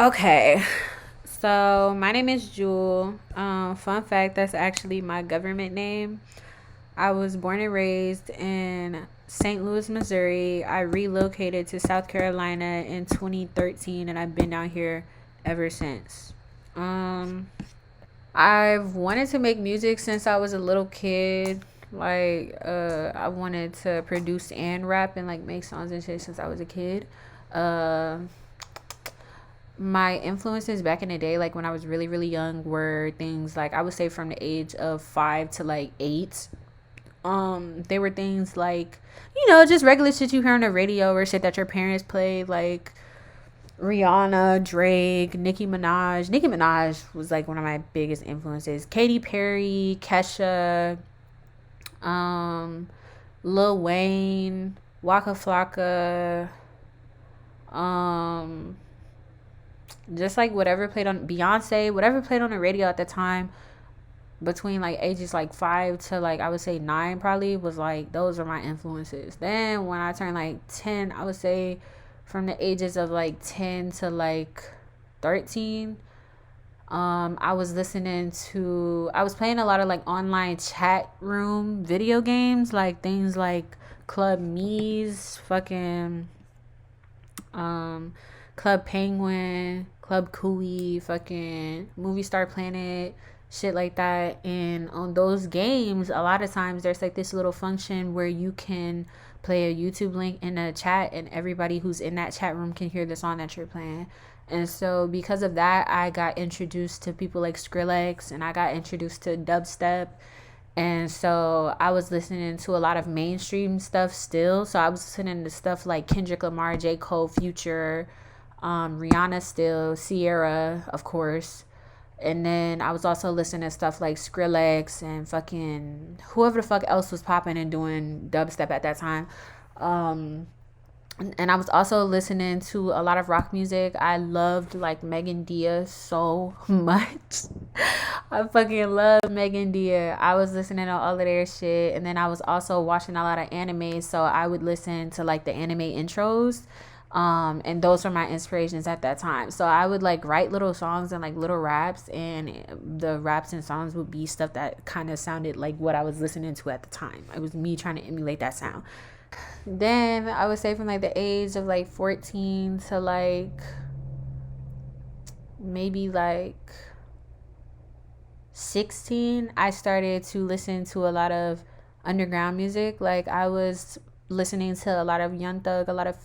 Okay, so my name is Jewel. Fun fact, that's actually my government name. I was born and raised in St. Louis, Missouri. I relocated to South Carolina in 2013, and I've been down here ever since. Um, I've wanted to make music since I was a little kid. I wanted to produce and rap and like make songs and shit since I was a kid. Uh, my influences back in the day, like when I was really, really young, were things like I would say from the age of 5 to like 8. They were things like, just regular shit you hear on the radio or shit that your parents played, like Rihanna, Drake, Nicki Minaj. Nicki Minaj was like one of my biggest influences. Katy Perry, Kesha, um, Lil Wayne, Waka Flocka, um, just like whatever played on Beyonce, whatever played on the radio at the time, between like ages like 5 to like I would say 9, probably was like those are my influences. Then when I turned like 10, I would say from the ages of like 10 to like 13, I was playing a lot of like online chat room video games, like things like Club Me's, fucking um Club Penguin, Club Cooey, fucking Movie Star Planet, shit like that. And on those games, a lot of times there's like this little function where you can play a YouTube link in a chat, and everybody who's in that chat room can hear the song that you're playing. And so because of that, I got introduced to people like Skrillex, and I got introduced to dubstep. And so I was listening to a lot of mainstream stuff still. So I was listening to stuff like Kendrick Lamar, J. Cole, Future, Rihanna still, Sierra, of course. And then I was also listening to stuff like Skrillex and fucking whoever the fuck else was popping and doing dubstep at that time. Um, and I was also listening to a lot of rock music. I loved like Megan Diaz so much. I fucking love Megan Diaz. I was listening to all of their shit, and then I was also watching a lot of anime, so I would listen to like the anime intros. And those were my inspirations at that time. So I would like write little songs and like little raps, and the raps and songs would be stuff that kind of sounded like what I was listening to at the time. It was me trying to emulate that sound. Then I would say from like the age of like 14 to like maybe like 16, I started to listen to a lot of underground music. Like I was listening to a lot of Young Thug, a lot of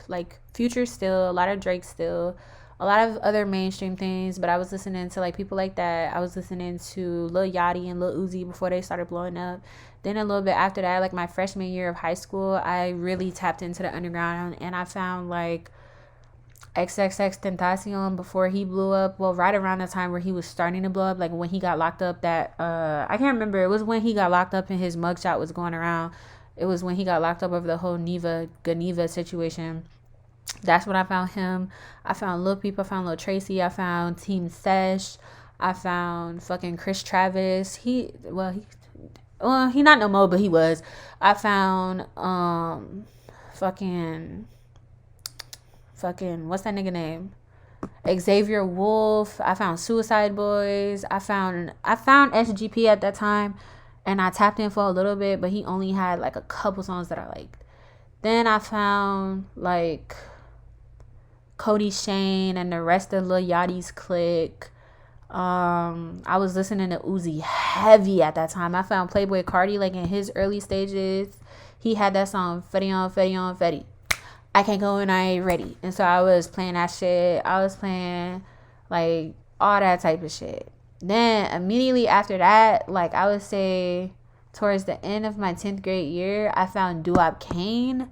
like Future still, a lot of Drake still, a lot of other mainstream things. But I was listening to like people like that. I was listening to Lil Yachty and Lil Uzi before they started blowing up. Then a little bit after that, like my freshman year of high school, I really tapped into the underground, and I found like XXX Tentacion before he blew up. Well, right around the time where he was starting to blow up, like when he got locked up. That I can't remember. It was when he got locked up and his mugshot was going around. It was when he got locked up over the whole Neva Geneva situation. That's when I found him. I found Lil Peep. I found Lil Tracy. I found Team Sesh. I found fucking Chris Travis. He not no more, but he was. I found fucking what's that nigga name? Xavier Wolf. I found Suicide Boys. I found SGP at that time, and I tapped in for a little bit, but he only had like a couple songs that I liked. Then I found like Cody Shane and the rest of Lil Yachty's clique. I was listening to Uzi heavy at that time. I found Playboy Cardi like in his early stages. He had that song Fetty on Fetty on Fetty. I can't go and I ain't ready. And so I was playing that shit. I was playing like all that type of shit. Then immediately after that, like I would say towards the end of my 10th grade year, I found Duop Kane.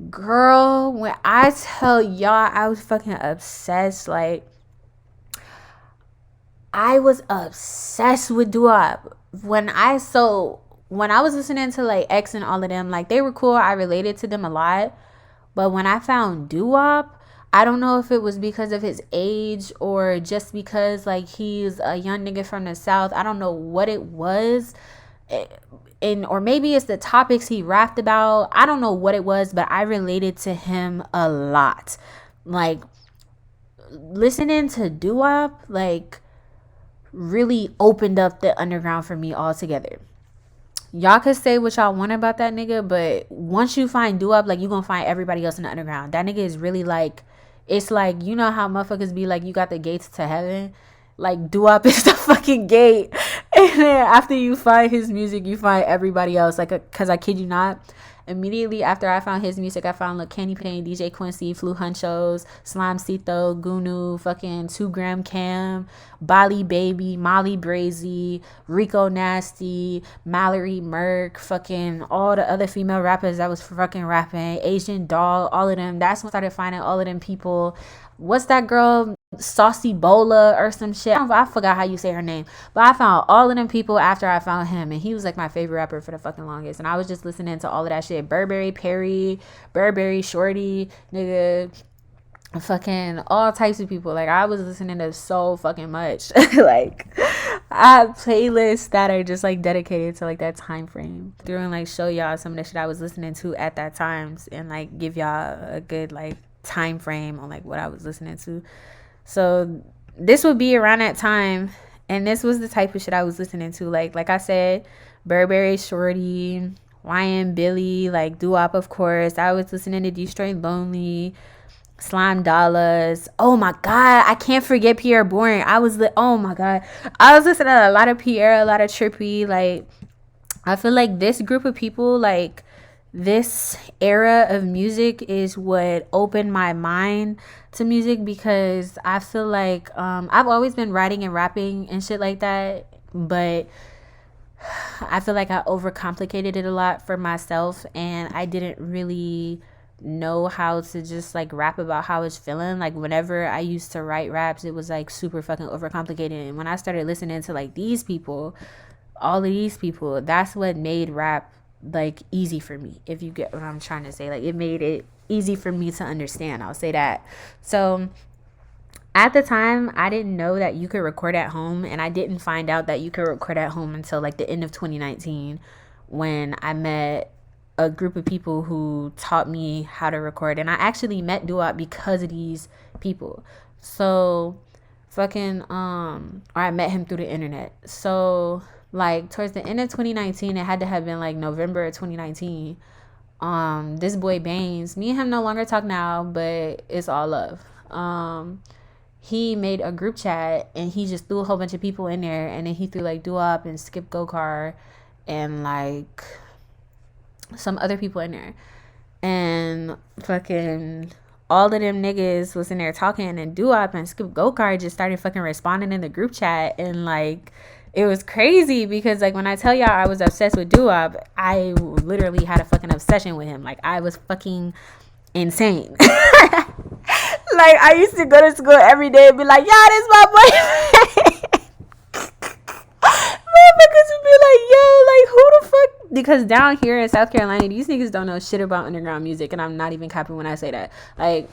Girl, when I tell y'all I was fucking obsessed, like I was obsessed with Duop. When I was listening to like X and all of them, like they were cool. I related to them a lot. But when I found Doo-Wop, I don't know if it was because of his age or just because like he's a young nigga from the South. I don't know what it was. And or maybe it's the topics he rapped about. I don't know what it was, but I related to him a lot. Like listening to doo-wop like really opened up the underground for me altogether. Y'all could say what y'all want about that nigga, but once you find doo-wop, like, you gonna find everybody else in the underground. That nigga is really like, it's like, you know how motherfuckers be like, you got the gates to heaven? Like, doo-wop is the fucking gate. And then after you find his music, you find everybody else. Like, cause I kid you not, immediately after I found his music, I found like Candy Pain, DJ Quincy, Flu Hunchos, Slime Cito, Gunu, fucking 2 Gram Cam, Bali Baby, Molly Brazy, Rico Nasty, Mallory Merk, fucking all the other female rappers that was fucking rapping, Asian Doll, all of them. That's when I started finding all of them people. What's that girl? Saucy Bola or some shit. I forgot how you say her name. But I found all of them people after I found him. And he was like my favorite rapper for the fucking longest. And I was just listening to all of that shit. Burberry Perry, Burberry Shorty, nigga. Fucking all types of people. Like, I was listening to so fucking much. Like, I have playlists that are just like dedicated to like that time frame. Through and like show y'all some of the shit I was listening to at that times. And like give y'all a good like time frame on like what I was listening to. So this would be around that time, and this was the type of shit I was listening to. Like I said, Burberry Shorty, YN Billy, like doo-wop, of course. I was listening to Destroy Lonely, Slime Dollars. Oh my god, I can't forget Pierre Bourne. Oh my god, I was listening to a lot of Pierre, a lot of Trippy. Like, I feel like this group of people, like this era of music is what opened my mind to music, because I feel like I've always been writing and rapping and shit like that, but I feel like I overcomplicated it a lot for myself, and I didn't really know how to just like rap about how I was feeling. Like, whenever I used to write raps, it was like super fucking overcomplicated. And when I started listening to like these people, all of these people, that's what made rap like easy for me, if you get what I'm trying to say. Like, it made it easy for me to understand, I'll say that. So at the time, I didn't know that you could record at home, and I didn't find out that you could record at home until like the end of 2019, when I met a group of people who taught me how to record. And I actually met doo-wop because of these people. So fucking or I met him through the internet. So like towards the end of 2019, it had to have been like November of 2019. This boy Baines, me and him no longer talk now, but it's all love. He made a group chat, and he just threw a whole bunch of people in there, and then he threw like doo-wop and Skip Go-Kart and like some other people in there, and fucking all of them niggas was in there talking, and doo-wop and Skip Go-Kart just started fucking responding in the group chat. And like, it was crazy, because like when I tell y'all I was obsessed with doo-wop, I literally had a fucking obsession with him. Like, I was fucking insane. Like, I used to go to school every day and be like, yeah, this is my boyfriend. Motherfuckers would be like, yo, like, who the fuck? Because down here in South Carolina, these niggas don't know shit about underground music, and I'm not even capping when I say that. Like,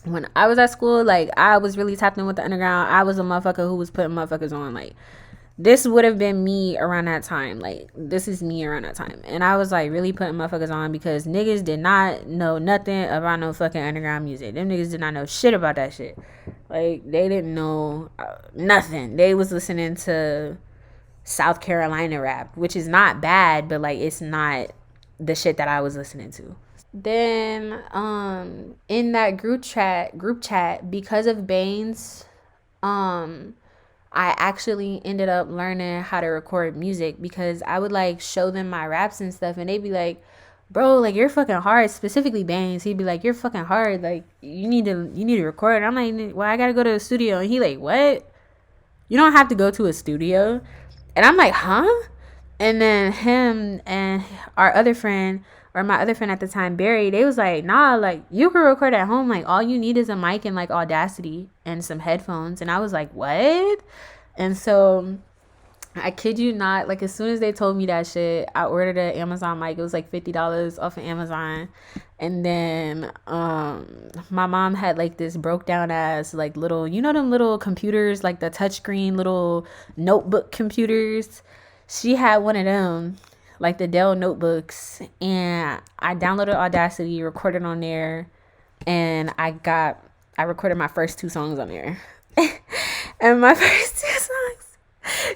when I was at school, like, I was really tapped in with the underground. I was a motherfucker who was putting motherfuckers on. Like, this would have been me around that time. Like, this is me around that time. And I was like really putting motherfuckers on, because niggas did not know nothing about no fucking underground music. Them niggas did not know shit about that shit. Like, they didn't know nothing. They was listening to South Carolina rap, which is not bad, but like, it's not the shit that I was listening to. Then in that group chat, because of Baines, I actually ended up learning how to record music, because I would like show them my raps and stuff, and they'd be like, bro, like, you're fucking hard. Specifically Baines, he'd be like, you're fucking hard, like, you need to record. And I'm like, well, I gotta go to a studio. And he like, what? You don't have to go to a studio? And I'm like, huh? And then him and our other friend, or my other friend at the time, Barry, they was like, nah, like, you can record at home. Like, all you need is a mic and like Audacity and some headphones. And I was like, what? And so I kid you not, like, as soon as they told me that shit, I ordered an Amazon mic. It was like $50 off of Amazon. And then my mom had like this broke down ass like little, you know, them little computers, like the touchscreen little notebook computers. She had one of them, like the Dell notebooks, and I downloaded Audacity, recorded on there, and I got I recorded my first 2 songs on there. And my first 2 songs,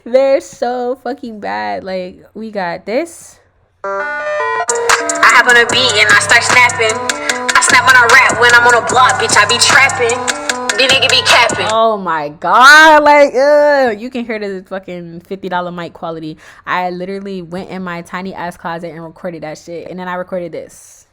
they're so fucking bad. Like, we got this. I hop on a beat and I start snapping. I snap when I rap. When I'm on a block, bitch, I be trapping. The nigga be capping. Oh my god, like, you can hear the fucking $50 mic quality. I literally went in my tiny ass closet and recorded that shit. And then I recorded this.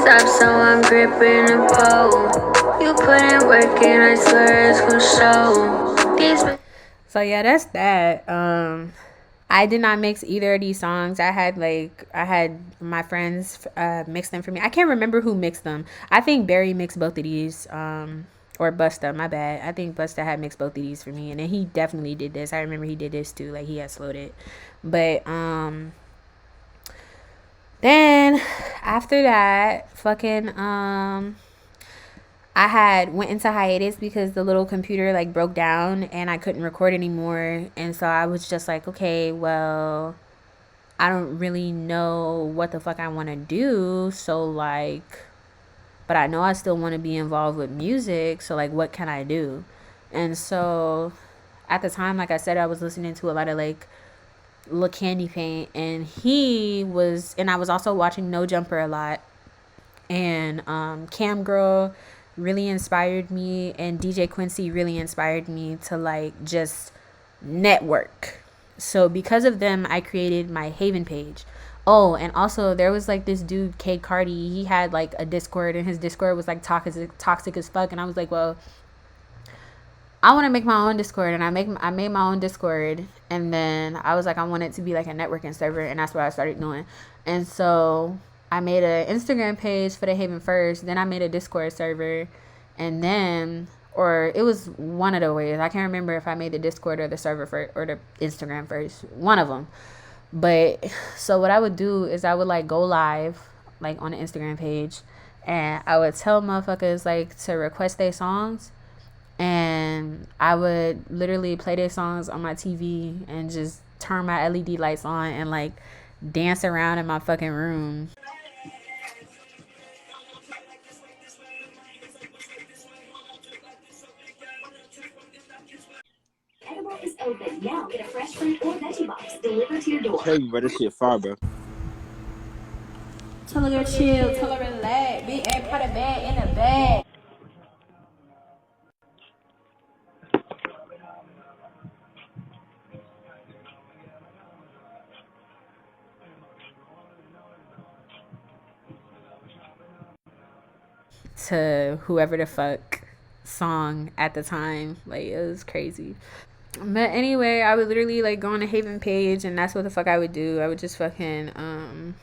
Up, so I'm gripping the pole. You put in work and I swear it's gonna show. So yeah, that's that. I did not mix either of these songs. I had my friends mix them for me. I can't remember who mixed them. I think Barry mixed both of these. Or Busta, my bad. I think Busta had mixed both of these for me, and then he definitely did this. I remember he did this too. Like, he had slowed it, but then after that, fucking I had went into hiatus because the little computer like broke down and I couldn't record anymore. And so I was just like, okay, well, I don't really know what the fuck I want to do. So like, but I know I still want to be involved with music. So like, what can I do? And so at the time, like I said, I was listening to a lot of like Lil Candy Paint, and I was also watching No Jumper a lot, and Cam Girl really inspired me, and DJ Quincy really inspired me to like just network. So because of them, I created my Haven page. Oh, and also there was like this dude K Cardi. He had like a Discord, and his Discord was like toxic as fuck. And I was like, well, I want to make my own Discord, and I made my own Discord, and then I was like, I want it to be like a networking server, and that's what I started doing. And so I made an Instagram page for the Haven first, then I made a Discord server, and then, or it was one of the ways. I can't remember if I made the Discord or the server first or the Instagram first, one of them. But so what I would do is I would like go live like on the Instagram page, and I would tell motherfuckers like to request their songs, and I would literally play their songs on my TV and just turn my LED lights on and like dance around in my fucking room. Edible is open now. Get a fresh fruit or veggie box delivered to your door. Hey, bro, this shit fire, bro. Tell her to chill, tell her to relax. Big ass put a bag in the bag. To whoever the fuck song at the time. Like, it was crazy. But anyway, I would literally like go on the Haven page, and that's what the fuck I would do. I would just fucking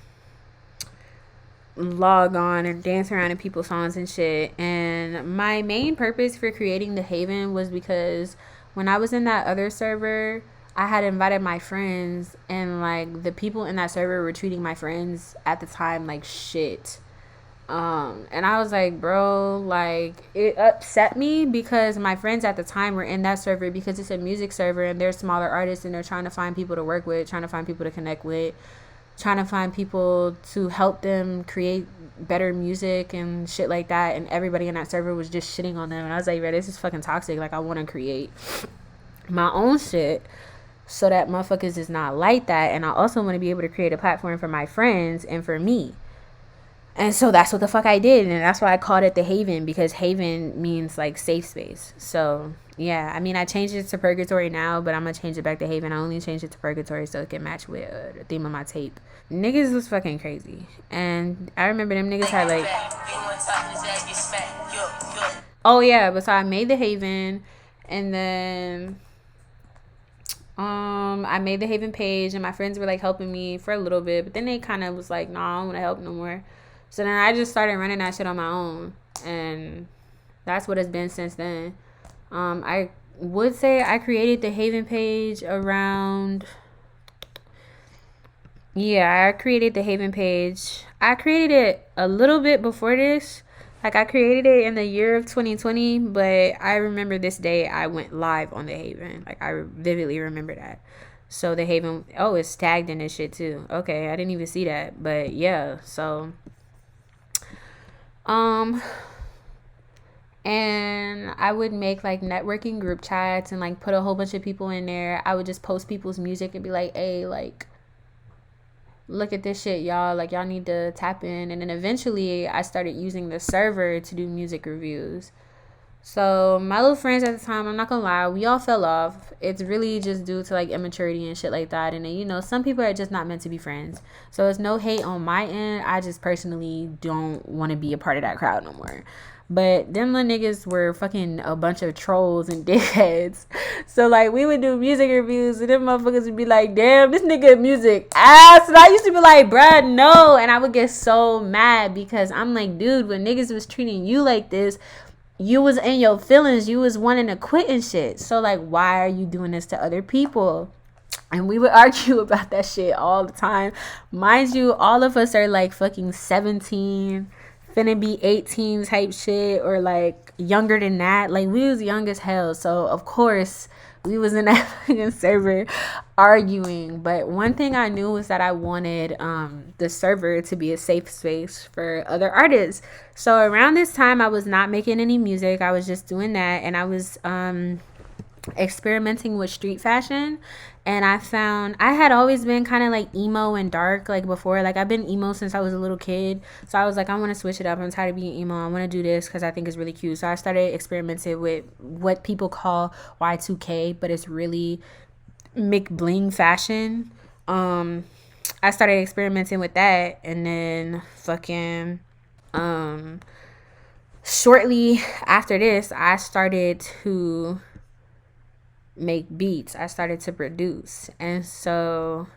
log on and dance around in people's songs and shit. And my main purpose for creating the Haven was because when I was in that other server, I had invited my friends, and like the people in that server were treating my friends at the time like shit. And I was like, bro, like, it upset me because my friends at the time were in that server because it's a music server and they're smaller artists, and they're trying to find people to work with, trying to find people to connect with, trying to find people to help them create better music and shit like that. And everybody in that server was just shitting on them. And I was like, bro, this is fucking toxic. Like, I want to create my own shit so that motherfuckers is not like that. And I also want to be able to create a platform for my friends and for me. And so that's what the fuck I did. And that's why I called it the Haven, because Haven means like safe space. So yeah, I mean, I changed it to Purgatory now, but I'm gonna change it back to Haven. I only changed it to Purgatory so it can match with the theme of my tape. Niggas was fucking crazy. And I remember them niggas had like, oh yeah, but so I made the Haven, and then I made the Haven page, and my friends were like helping me for a little bit, but then they kind of was like, nah, I don't want to help no more. So then I just started running that shit on my own, and that's what it's been since then. I would say I created the Haven page around, yeah, I created the Haven page. I created it a little bit before this, Like I created it in the year of 2020, but I remember this day I went live on the Haven. Like I vividly remember that. So the Haven, oh, it's tagged in this shit too. Okay, I didn't even see that, but yeah. So, um, and I would make like networking group chats and like put a whole bunch of people in there. I would just post people's music and be like, hey, like look at this shit, y'all. Like y'all need to tap in. And then eventually I started using the server to do music reviews. So my little friends at the time, I'm not gonna lie, we all fell off. It's really just due to like immaturity and shit like that. And then, you know, some people are just not meant to be friends. So it's no hate on my end. I just personally don't want to be a part of that crowd no more. But them little niggas were fucking a bunch of trolls and dickheads. So like we would do music reviews and them motherfuckers would be like, damn, this nigga music ass. And I used to be like, bruh, no. And I would get so mad because I'm like, dude, when niggas was treating you like this, you was in your feelings, you was wanting to quit and shit. So like, why are you doing this to other people? And we would argue about that shit all the time. Mind you, all of us are like fucking 17, finna be 18 type shit, or like younger than that. Like we was young as hell. So of course we was in that fucking server arguing. But one thing I knew was that I wanted the server to be a safe space for other artists. So around this time I was not making any music. I was just doing that, and I was experimenting with street fashion. And I found I had always been kind of like emo and dark like before. Like I've been emo since I was a little kid. So I was like, I want to switch it up. I'm tired of being emo. I want to do this because I think it's really cute. So I started experimenting with what people call Y2K, but it's really McBling fashion. I started experimenting with that, and then fucking shortly after this I started to make beats. I started to produce. And so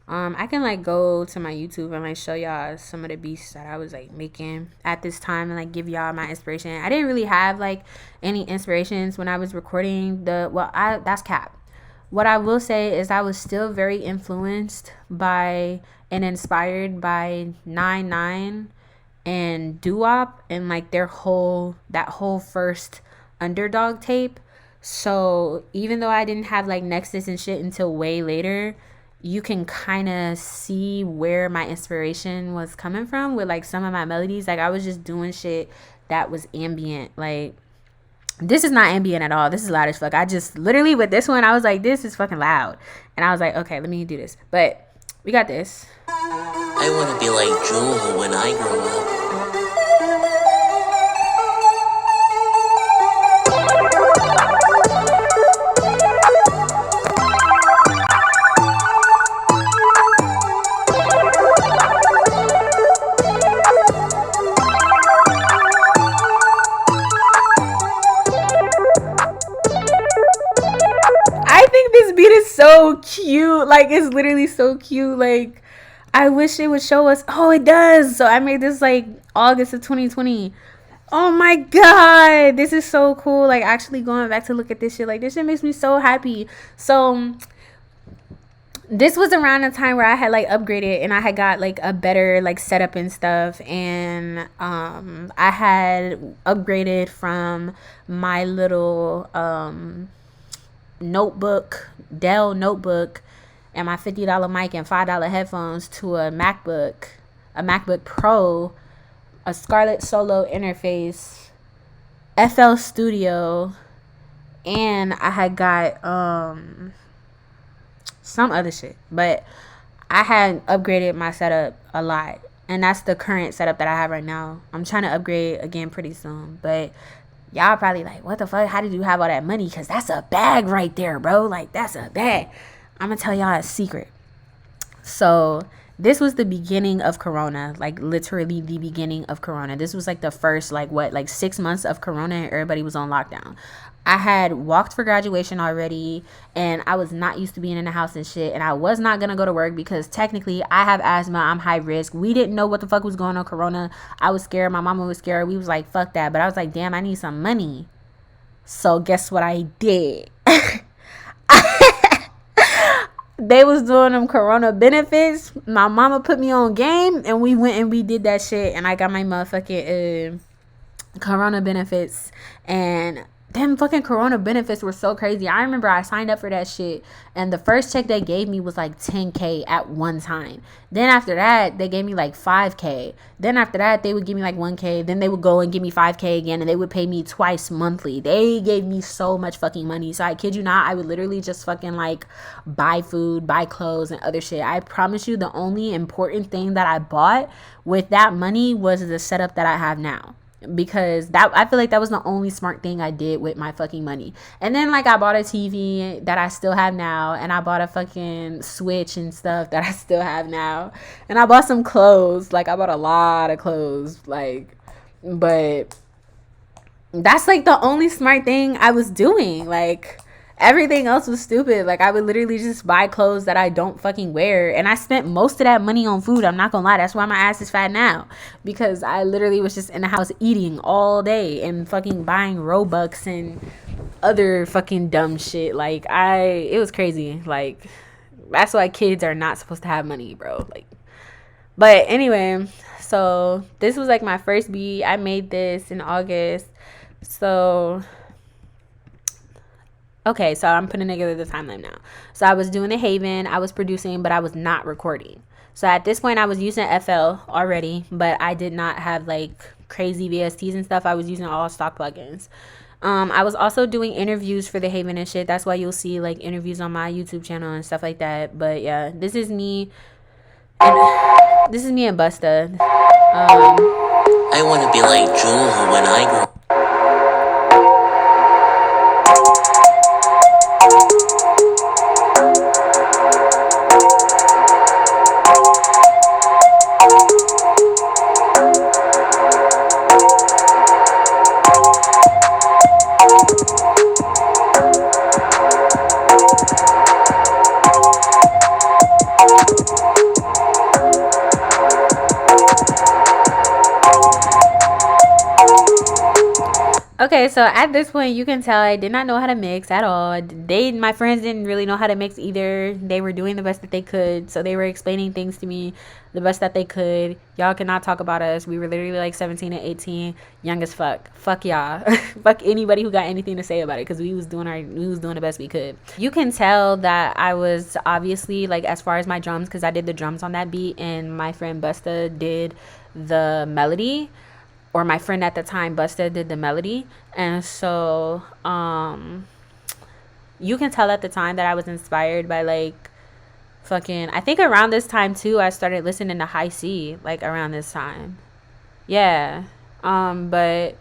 I can like go to my YouTube and like show y'all some of the beats that I was like making at this time and like give y'all my inspiration. I didn't really have like any inspirations when I was recording that's cap. What I will say is I was still very influenced by and inspired by 9 and Doo-Wop and like that whole first Underdog tape. So even though I didn't have like Nexus and shit until way later, you can kind of see where my inspiration was coming from with like some of my melodies. Like I was just doing shit that was ambient. Like this is not ambient at all. This is loud as fuck. I just literally with this one, I was like, this is fucking loud. And I was like, okay, let me do this. But we got this. I want to be like Jewel when I grow up. I think this beat is so cute. Like it's literally so cute. Like I wish it would show us. Oh, it does. So I made this like August of 2020. Oh my god, this is so cool. Like actually going back to look at this shit. Like this shit makes me so happy. So this was around the time where I had like upgraded and I had got like a better like setup and stuff, and I had upgraded from my little notebook, Dell notebook, and my $50 mic and $5 headphones to a MacBook Pro, a Scarlett Solo interface, FL Studio, and I had got some other shit. But I had upgraded my setup a lot, and that's the current setup that I have right now. I'm trying to upgrade again pretty soon, but y'all probably like, what the fuck? How did you have all that money? Because that's a bag right there, bro. Like, that's a bag. I'm going to tell y'all a secret. So this was the beginning of Corona, like literally the beginning of Corona. This was like the first, like 6 months of Corona, and everybody was on lockdown. I had walked for graduation already, and I was not used to being in the house and shit, and I was not gonna go to work because technically I have asthma, I'm high risk. We didn't know what the fuck was going on Corona. I was scared, my mama was scared. We was like, fuck that. But I was like, damn, I need some money. So guess what I did? They was doing them Corona benefits. My mama put me on game, and we went and we did that shit, and I got my motherfucking Corona benefits, and them fucking Corona benefits were so crazy. I remember I signed up for that shit, and the first check they gave me was like 10K at one time. Then after that, they gave me like 5K. Then after that, they would give me like 1K. Then they would go and give me 5K again, and they would pay me twice monthly. They gave me so much fucking money. So I kid you not, I would literally just fucking like buy food, buy clothes, and other shit. I promise you, the only important thing that I bought with that money was the setup that I have now, because that, I feel like that was the only smart thing I did with my fucking money. And then like I bought a TV that I still have now, and I bought a fucking Switch and stuff that I still have now, and I bought some clothes. Like I bought a lot of clothes, like, but that's like the only smart thing I was doing. Like everything else was stupid. Like I would literally just buy clothes that I don't fucking wear, and I spent most of that money on food. I'm not gonna lie, that's why my ass is fat now, because I literally was just in the house eating all day and fucking buying Robux and other fucking dumb shit. Like it was crazy. Like that's why kids are not supposed to have money, bro. Like, but anyway, so this was like my first beat. I made this in August. So okay, so I'm putting together the timeline now. So I was doing the Haven, I was producing, but I was not recording. So at this point, I was using FL already, but I did not have like crazy VSTs and stuff. I was using all stock plugins. I was also doing interviews for the Haven and shit. That's why you'll see like interviews on my YouTube channel and stuff like that. But yeah, this is me. This is me and Busta. I want to be like Jewel when I grow up. Okay, so at this point, you can tell I did not know how to mix at all. My friends didn't really know how to mix either. They were doing the best that they could, so they were explaining things to me the best that they could. Y'all cannot talk about us. We were literally like 17 and 18, young as fuck. Fuck y'all. Fuck anybody who got anything to say about it, because we was doing the best we could. You can tell that I was obviously like, as far as my drums, because I did the drums on that beat, and my friend Busta did the melody. Or my friend at the time, Busta, did the melody. And so you can tell at the time that I was inspired by like fucking, I think around this time too, I started listening to High C, like around this time. Yeah. But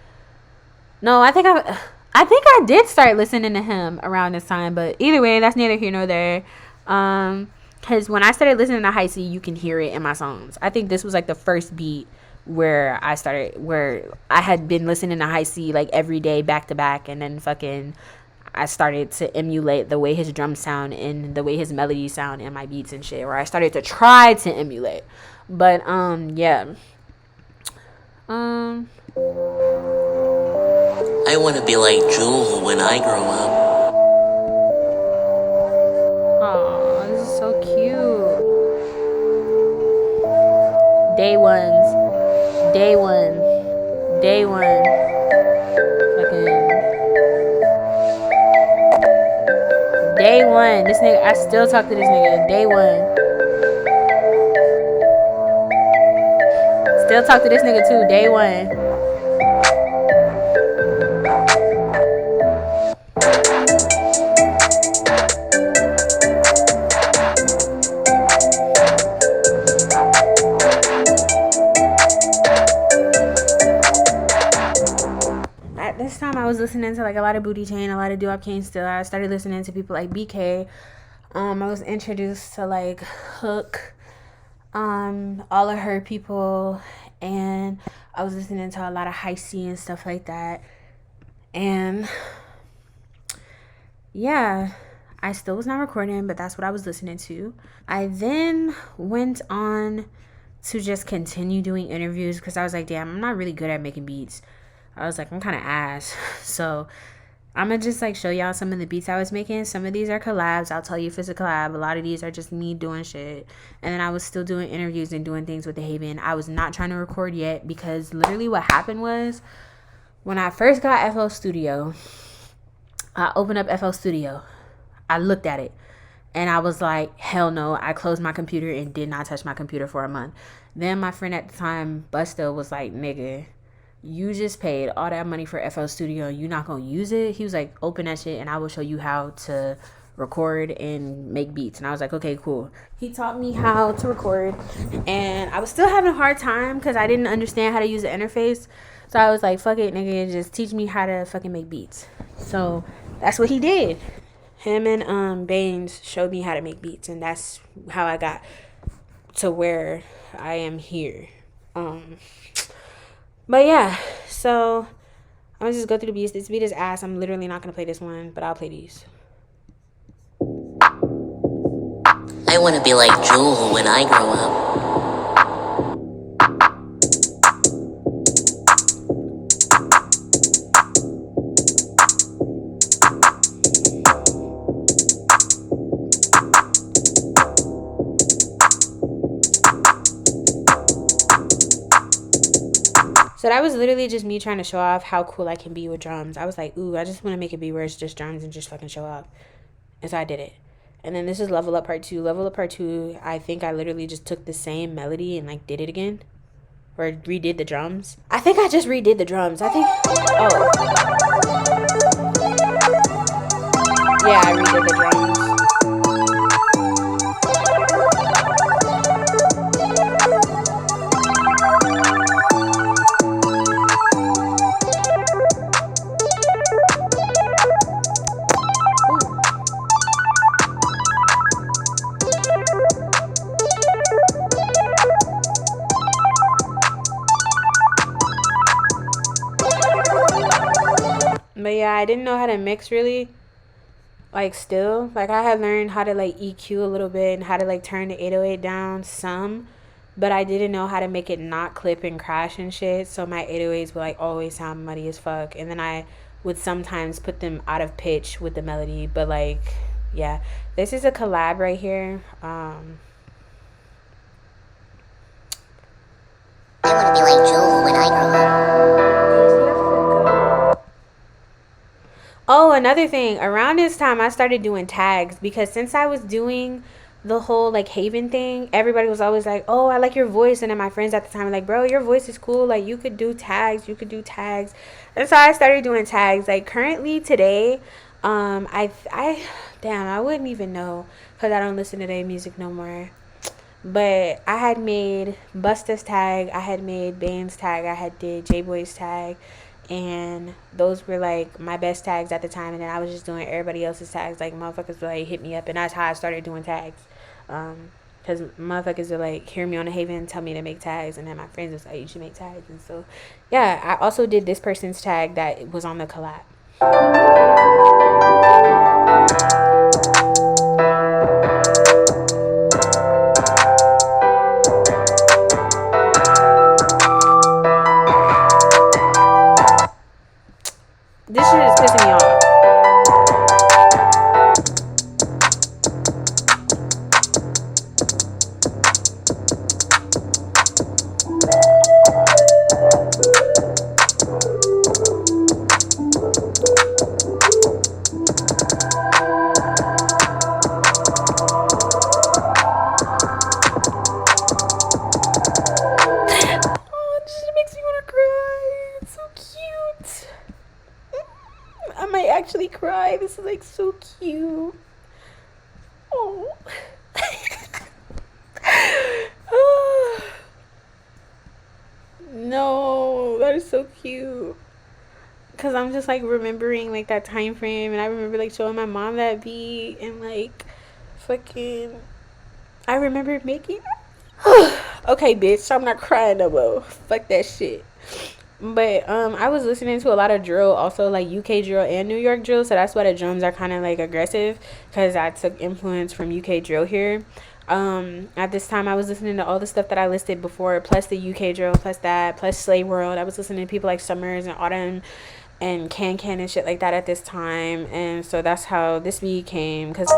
no, I think I did start listening to him around this time, but either way, that's neither here nor there. Because when I started listening to High C, you can hear it in my songs. I think this was like the first beat where I had been listening to High C like every day back to back, and then fucking I started to emulate the way his drums sound and the way his melodies sound in my beats and shit, or I started to try to emulate. But yeah. I want to be like Jewel when I grow up. Oh, this is so cute. Day one. Fucking day one. This nigga, I still talk to this nigga. Day one. Still talk to this nigga too. Day one. This time I was listening to like a lot of Booty Chain, a lot of Doo-Wop Kane still. I started listening to people like BK. I was introduced to like Hook, all of her people, and I was listening to a lot of High C and stuff like that. And yeah, I still was not recording, but that's what I was listening to. I then went on to just continue doing interviews because I was like, damn, I'm not really good at making beats. I was like, I'm kind of ass. So I'm going to just like show y'all some of the beats I was making. Some of these are collabs. I'll tell you if it's a collab. A lot of these are just me doing shit. And then I was still doing interviews and doing things with the Haven. I was not trying to record yet because literally what happened was When I first got FL Studio, I opened up FL Studio. I looked at it and I was like, hell no. I closed my computer and did not touch my computer for a month. Then my friend at the time, Busta, was like, nigga, you just paid all that money for FL Studio and you not gonna use it? He was like, open that shit and I will show you how to record and make beats. And I was like, okay, cool. He taught me how to record and I was still having a hard time because I didn't understand how to use the interface. So I was like, fuck it, nigga, just teach me how to fucking make beats. So that's what he did. Him and Baines showed me how to make beats, and that's how I got to where I am here. But yeah, so I'm gonna just go through the beats. This beat is ass. I'm literally not gonna play this one, but I'll play these. I want to be like Jewel when I grow up. So that was literally just me trying to show off how cool I can be with drums. I was like, ooh, I just want to make a beat where it's just drums and just fucking show up. And so I did it. And then this is Level Up Part 2. Level Up Part 2, I think I literally just took the same melody and like did it again. Or redid the drums. I think I just redid the drums. I think, oh. Yeah, I redid the drums. But yeah, I didn't know how to mix really. Like still, like I had learned how to like EQ a little bit and how to like turn the 808 down some, but I didn't know how to make it not clip and crash and shit. So my 808s would like always sound muddy as fuck, and then I would sometimes put them out of pitch with the melody. But like, yeah, this is a collab right here. I want to be like Jewel when I grow up. Oh, another thing, around this time I started doing tags because since I was doing the whole like Haven thing, everybody was always like, oh, I like your voice. And then my friends at the time were like, bro, your voice is cool. Like you could do tags, you could do tags. And so I started doing tags. Like currently today, damn, I wouldn't even know because I don't listen to their music no more. But I had made Busta's tag, I had made Bane's tag, I had did J-Boy's tag. And those were like my best tags at the time, and then I was just doing everybody else's tags. Like motherfuckers would like hit me up, and that's how I started doing tags. Because motherfuckers would like hear me on the Haven, tell me to make tags, and then my friends was like, you should make tags. And so yeah, I also did this person's tag that was on the collab. This shit is pissing me off. Oh, this shit makes me want to cry. It's so cute. I might actually cry. This is like so cute. Oh. No, that is so cute. Cause I'm just like remembering like that time frame, and I remember like showing my mom that beat, and like fucking I remember making okay, bitch, I'm not crying no more. Fuck that shit. But I was listening to a lot of drill, also like UK drill and New York drill, so that's why the drums are kind of like aggressive, because I took influence from UK drill here. At this time I was listening to all the stuff that I listed before, plus the UK drill, plus that, plus Slay World. I was listening to people like Summers and Autumn and Can and shit like that at this time, and so that's how this beat came. Because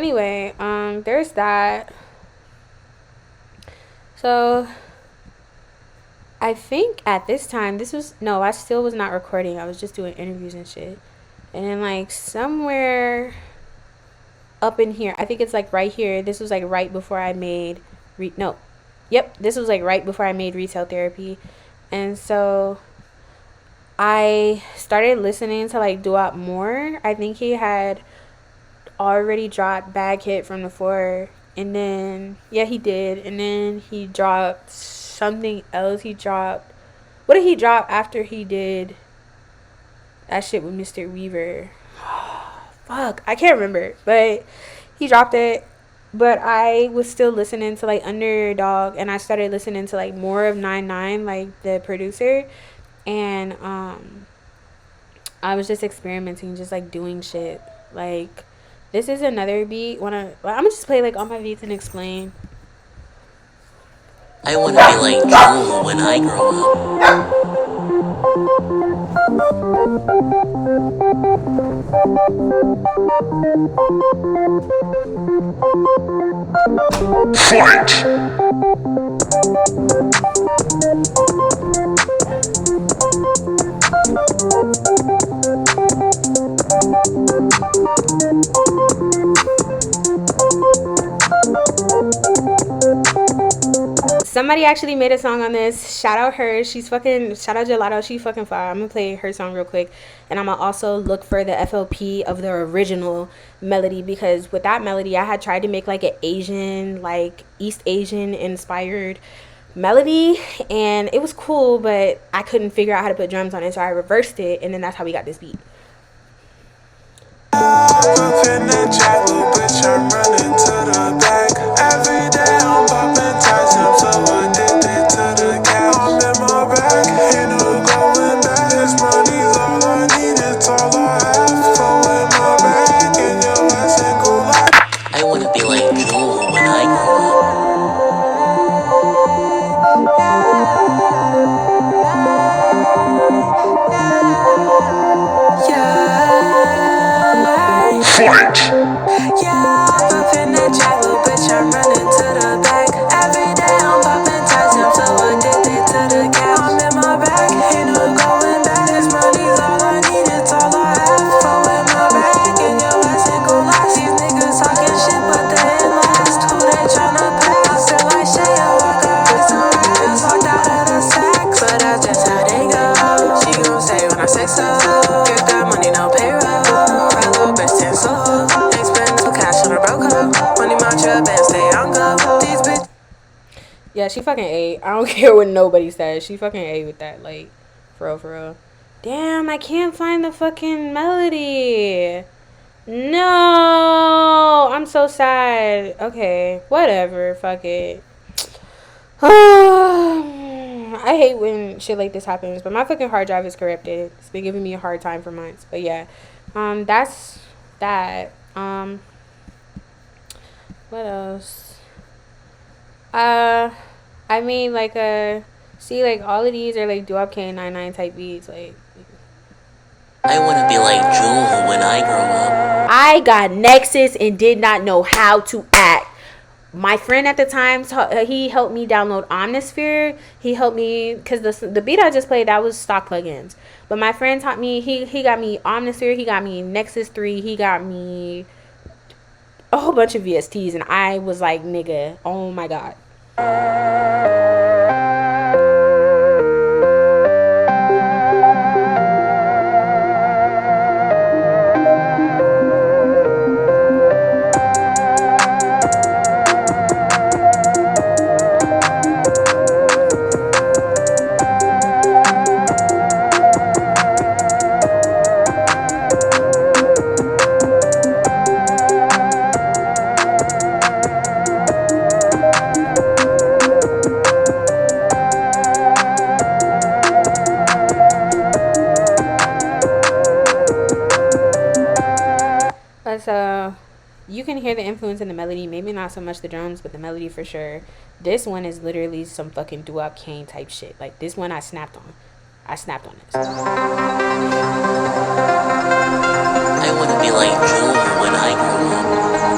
anyway, there's that. So I think at this time, I still was not recording. I was just doing interviews and shit. And then like somewhere up in here, I think it's like right here. This was like right before I made this was like right before I made Retail Therapy. And so I started listening to like Doo-Wop more. I think he had already dropped Bag Hit from the 4, and then he did, and then he dropped something else. What did he drop after he did that shit with Mr. Weaver? Fuck, I can't remember, but he dropped it. But I was still listening to like Underdog, and I started listening to like more of 9 like the producer, and I was just experimenting, just like doing shit. Like, this is another beat. I'm gonna just play like all my beats and explain. I wanna be like Jewel when I grow up. Fight! Somebody actually made a song on this. Shout out her. Shout out Gelato. She fucking fire. I'm gonna play her song real quick, and I'm gonna also look for the FLP of the original melody, because with that melody I had tried to make like an Asian, like East Asian inspired melody, and it was cool, but I couldn't figure out how to put drums on it, so I reversed it, and then that's how we got this beat. Up in the jack, little bitch, I'm running to the back. Every day I'm popping ties, I'm so addicted to the cash. I'm in my bag, ain't no going back. This money's all I need, it's all I have. Throw in my bag, in your ass and go like. I wanna be like Jewel when I grow up. Yeah. Fight! Yeah, up in that jack, little bitch, I'm running to the back. Every day I'm popping ties, I'm so addicted to the cash. I'm in my bag, ain't no going back. This money's all I need, it's all I have. Throw in my bag, in your ass and go last. These niggas talking shit, but they ain't last. Who they tryna pass? I feel like shit, I walk out with some rats. Walked out of the sack, but that's just how they go. She gon' say when I say so. Get that money, no payroll. That little bitch 10 so. Yeah, she fucking ate. I don't care what nobody says. She fucking ate with that. Like, for real. Damn, I can't find the fucking melody. No, I'm so sad. Okay, whatever. Fuck it. I hate when shit like this happens, but my fucking hard drive is corrupted. It's been giving me a hard time for months. But yeah, that's that. What else? I mean, like, see, like, all of these are, like, Doo-Wop K99 type beats, like. I wanna be like Jewel when I grow up. I got Nexus and did not know how to act. My friend at the time, he helped me download Omnisphere. He helped me, because the beat I just played, that was stock plugins. But my friend taught me, he got me Omnisphere, he got me Nexus 3, he got me a whole bunch of VSTs, and I was like, nigga, oh my god. So you can hear the influence in the melody, maybe not so much the drums, but the melody for sure. This one is literally some fucking Doo-Wop Kane type shit. Like, this one I snapped on this. I wanna be like Jewel when I grow up.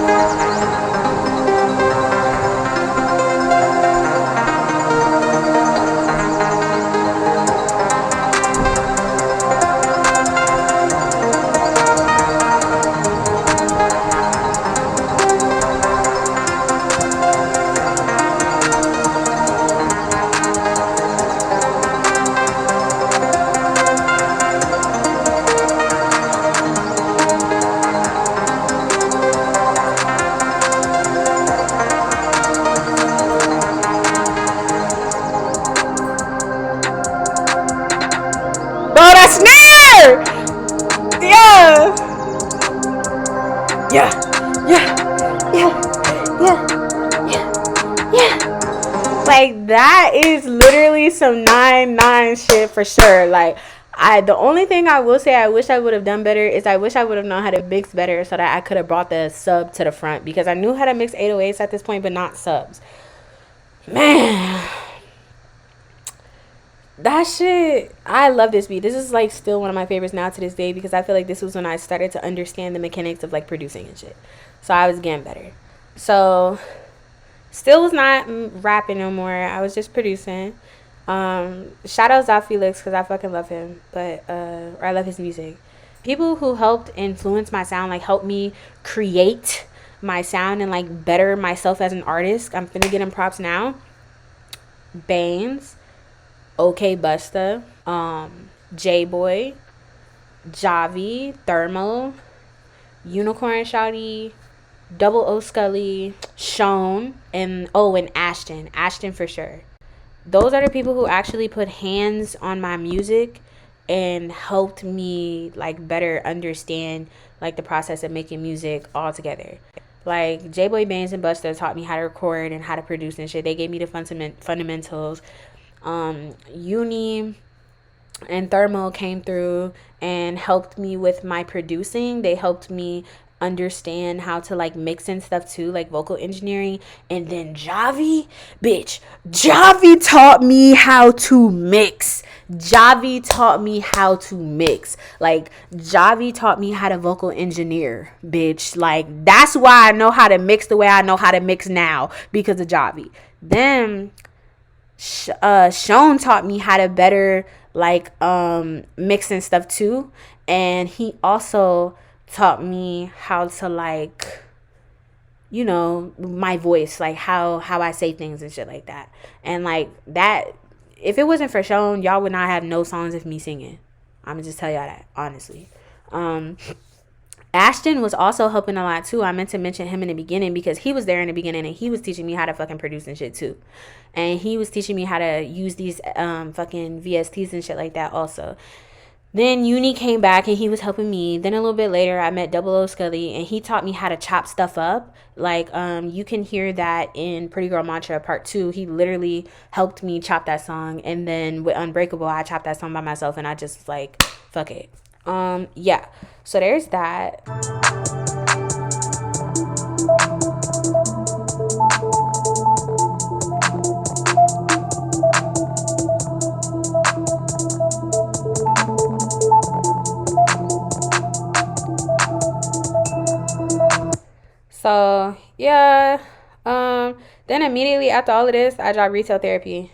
Bro, that snare! Yeah! Yeah! Yeah! Yeah! Yeah! Yeah! Like, that is literally some 9-9 shit for sure. Like, the only thing I will say I wish I would have done better is I wish I would have known how to mix better so that I could have brought the sub to the front, because I knew how to mix 808s at this point, but not subs. Man, that shit, I love this beat. This is like still one of my favorites now to this day, because I feel like this was when I started to understand the mechanics of like producing and shit. So I was getting better. So still was not rapping no more. I was just producing. Shout outs out Felix, because I fucking love him, but or I love his music. People who helped influence my sound, like helped me create my sound and like better myself as an artist. I'm finna get him props now. Baines, OK Busta, J-Boy, Javi, Thermo, Unicorn Shouty, Double O Scully, Sean, and Ashton. Ashton for sure. Those are the people who actually put hands on my music and helped me like better understand like the process of making music all together. Like J-Boy, Baines, and Busta taught me how to record and how to produce and shit. They gave me the fundamentals. Uni and Thermal came through and helped me with my producing. They helped me understand how to like mix and stuff too, like vocal engineering. And then Javi taught me how to mix. Javi taught me how to mix. Like Javi taught me how to vocal engineer, bitch. Like that's why I know how to mix the way I know how to mix now, because of Javi. Then Sean taught me how to better like mix and stuff too, and he also taught me how to like, you know, my voice, like how I say things and shit like that. And like that, if it wasn't for Sean, y'all would not have no songs of me singing. I'm gonna just tell y'all that honestly. Ashton was also helping a lot too. I meant to mention him in the beginning because he was there in the beginning and he was teaching me how to fucking produce and shit too. And he was teaching me how to use these fucking VSTs and shit like that also. Then Uni came back and he was helping me. Then a little bit later I met Double O Scully and he taught me how to chop stuff up. Like you can hear that in Pretty Girl Mantra Part 2. He literally helped me chop that song. And then with Unbreakable, I chopped that song by myself and I just like, fuck it. Yeah. So there's that. So yeah. Then immediately after all of this, I dropped Retail Therapy.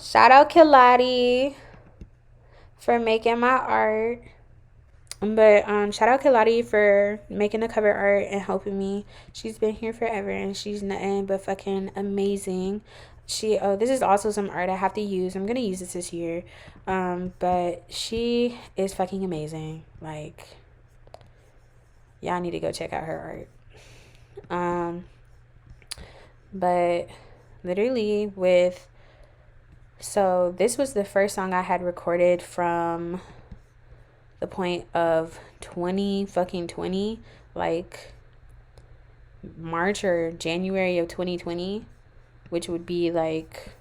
Shout out Kilati for making my art. But shout out Kilati for making the cover art and helping me. She's been here forever and she's nothing but fucking amazing. This is also some art I have to use. I'm gonna use this year. But she is fucking amazing. Like, y'all need to go check out her art. But literally so this was the first song I had recorded from the point of 2020, like March or January of 2020, which would be like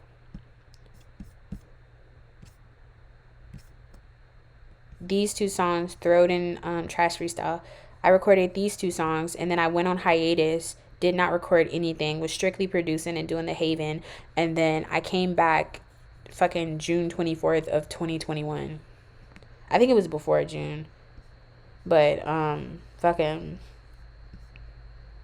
these two songs, Throat and Trash Freestyle. I recorded these two songs and then I went on hiatus, did not record anything, was strictly producing and doing the Haven, and then I came back fucking June 24th of 2021. I think it was before June. But fucking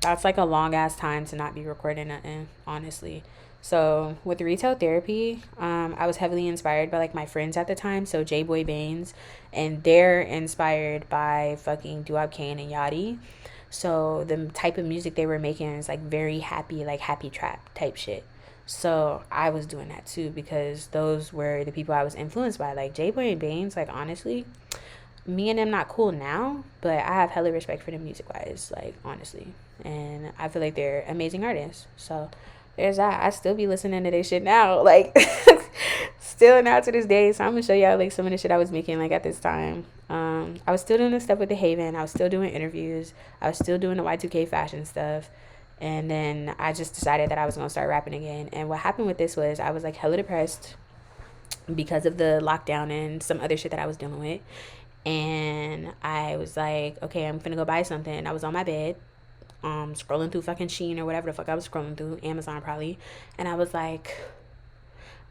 That's like a long ass time to not be recording nothing, honestly. So with retail therapy, I was heavily inspired by like my friends at the time. So J Boy Baines, and they're inspired by fucking Doo Kane and Yachty. So the type of music they were making is like very happy, like happy trap type shit. So I was doing that too because those were the people I was influenced by. Like J Boy and Baines, like honestly, me and them not cool now, but I have hella respect for them music wise, like honestly. And I feel like they're amazing artists. So there's that. I still be listening to their shit now, like still now to this day. So I'm gonna show y'all like some of the shit I was making like at this time. I was still doing the stuff with the Haven. I was still doing interviews. I was still doing the Y2K fashion stuff. And then I just decided that I was gonna start rapping again. And what happened with this was I was like hella depressed because of the lockdown and some other shit that I was dealing with. And I was like, okay, I'm finna go buy something. I was on my bed, scrolling through fucking Shein or whatever the fuck I was scrolling through, Amazon probably. And I was like,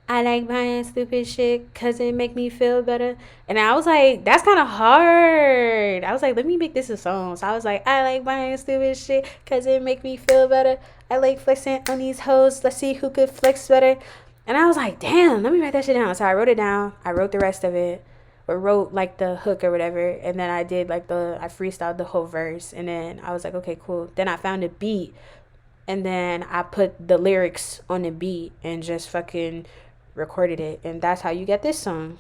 I like buying stupid shit because it make me feel better. And I was like, that's kind of hard. I was like, let me make this a song. So I was like, I like buying stupid shit because it make me feel better. I like flexing on these hoes. Let's see who could flex better. And I was like, damn, let me write that shit down. So I wrote it down. I wrote the rest of it. Or wrote like the hook or whatever. And then I did like I freestyled the whole verse. And then I was like, okay, cool. Then I found a beat. And then I put the lyrics on the beat and just fucking recorded it. And that's how you get this song.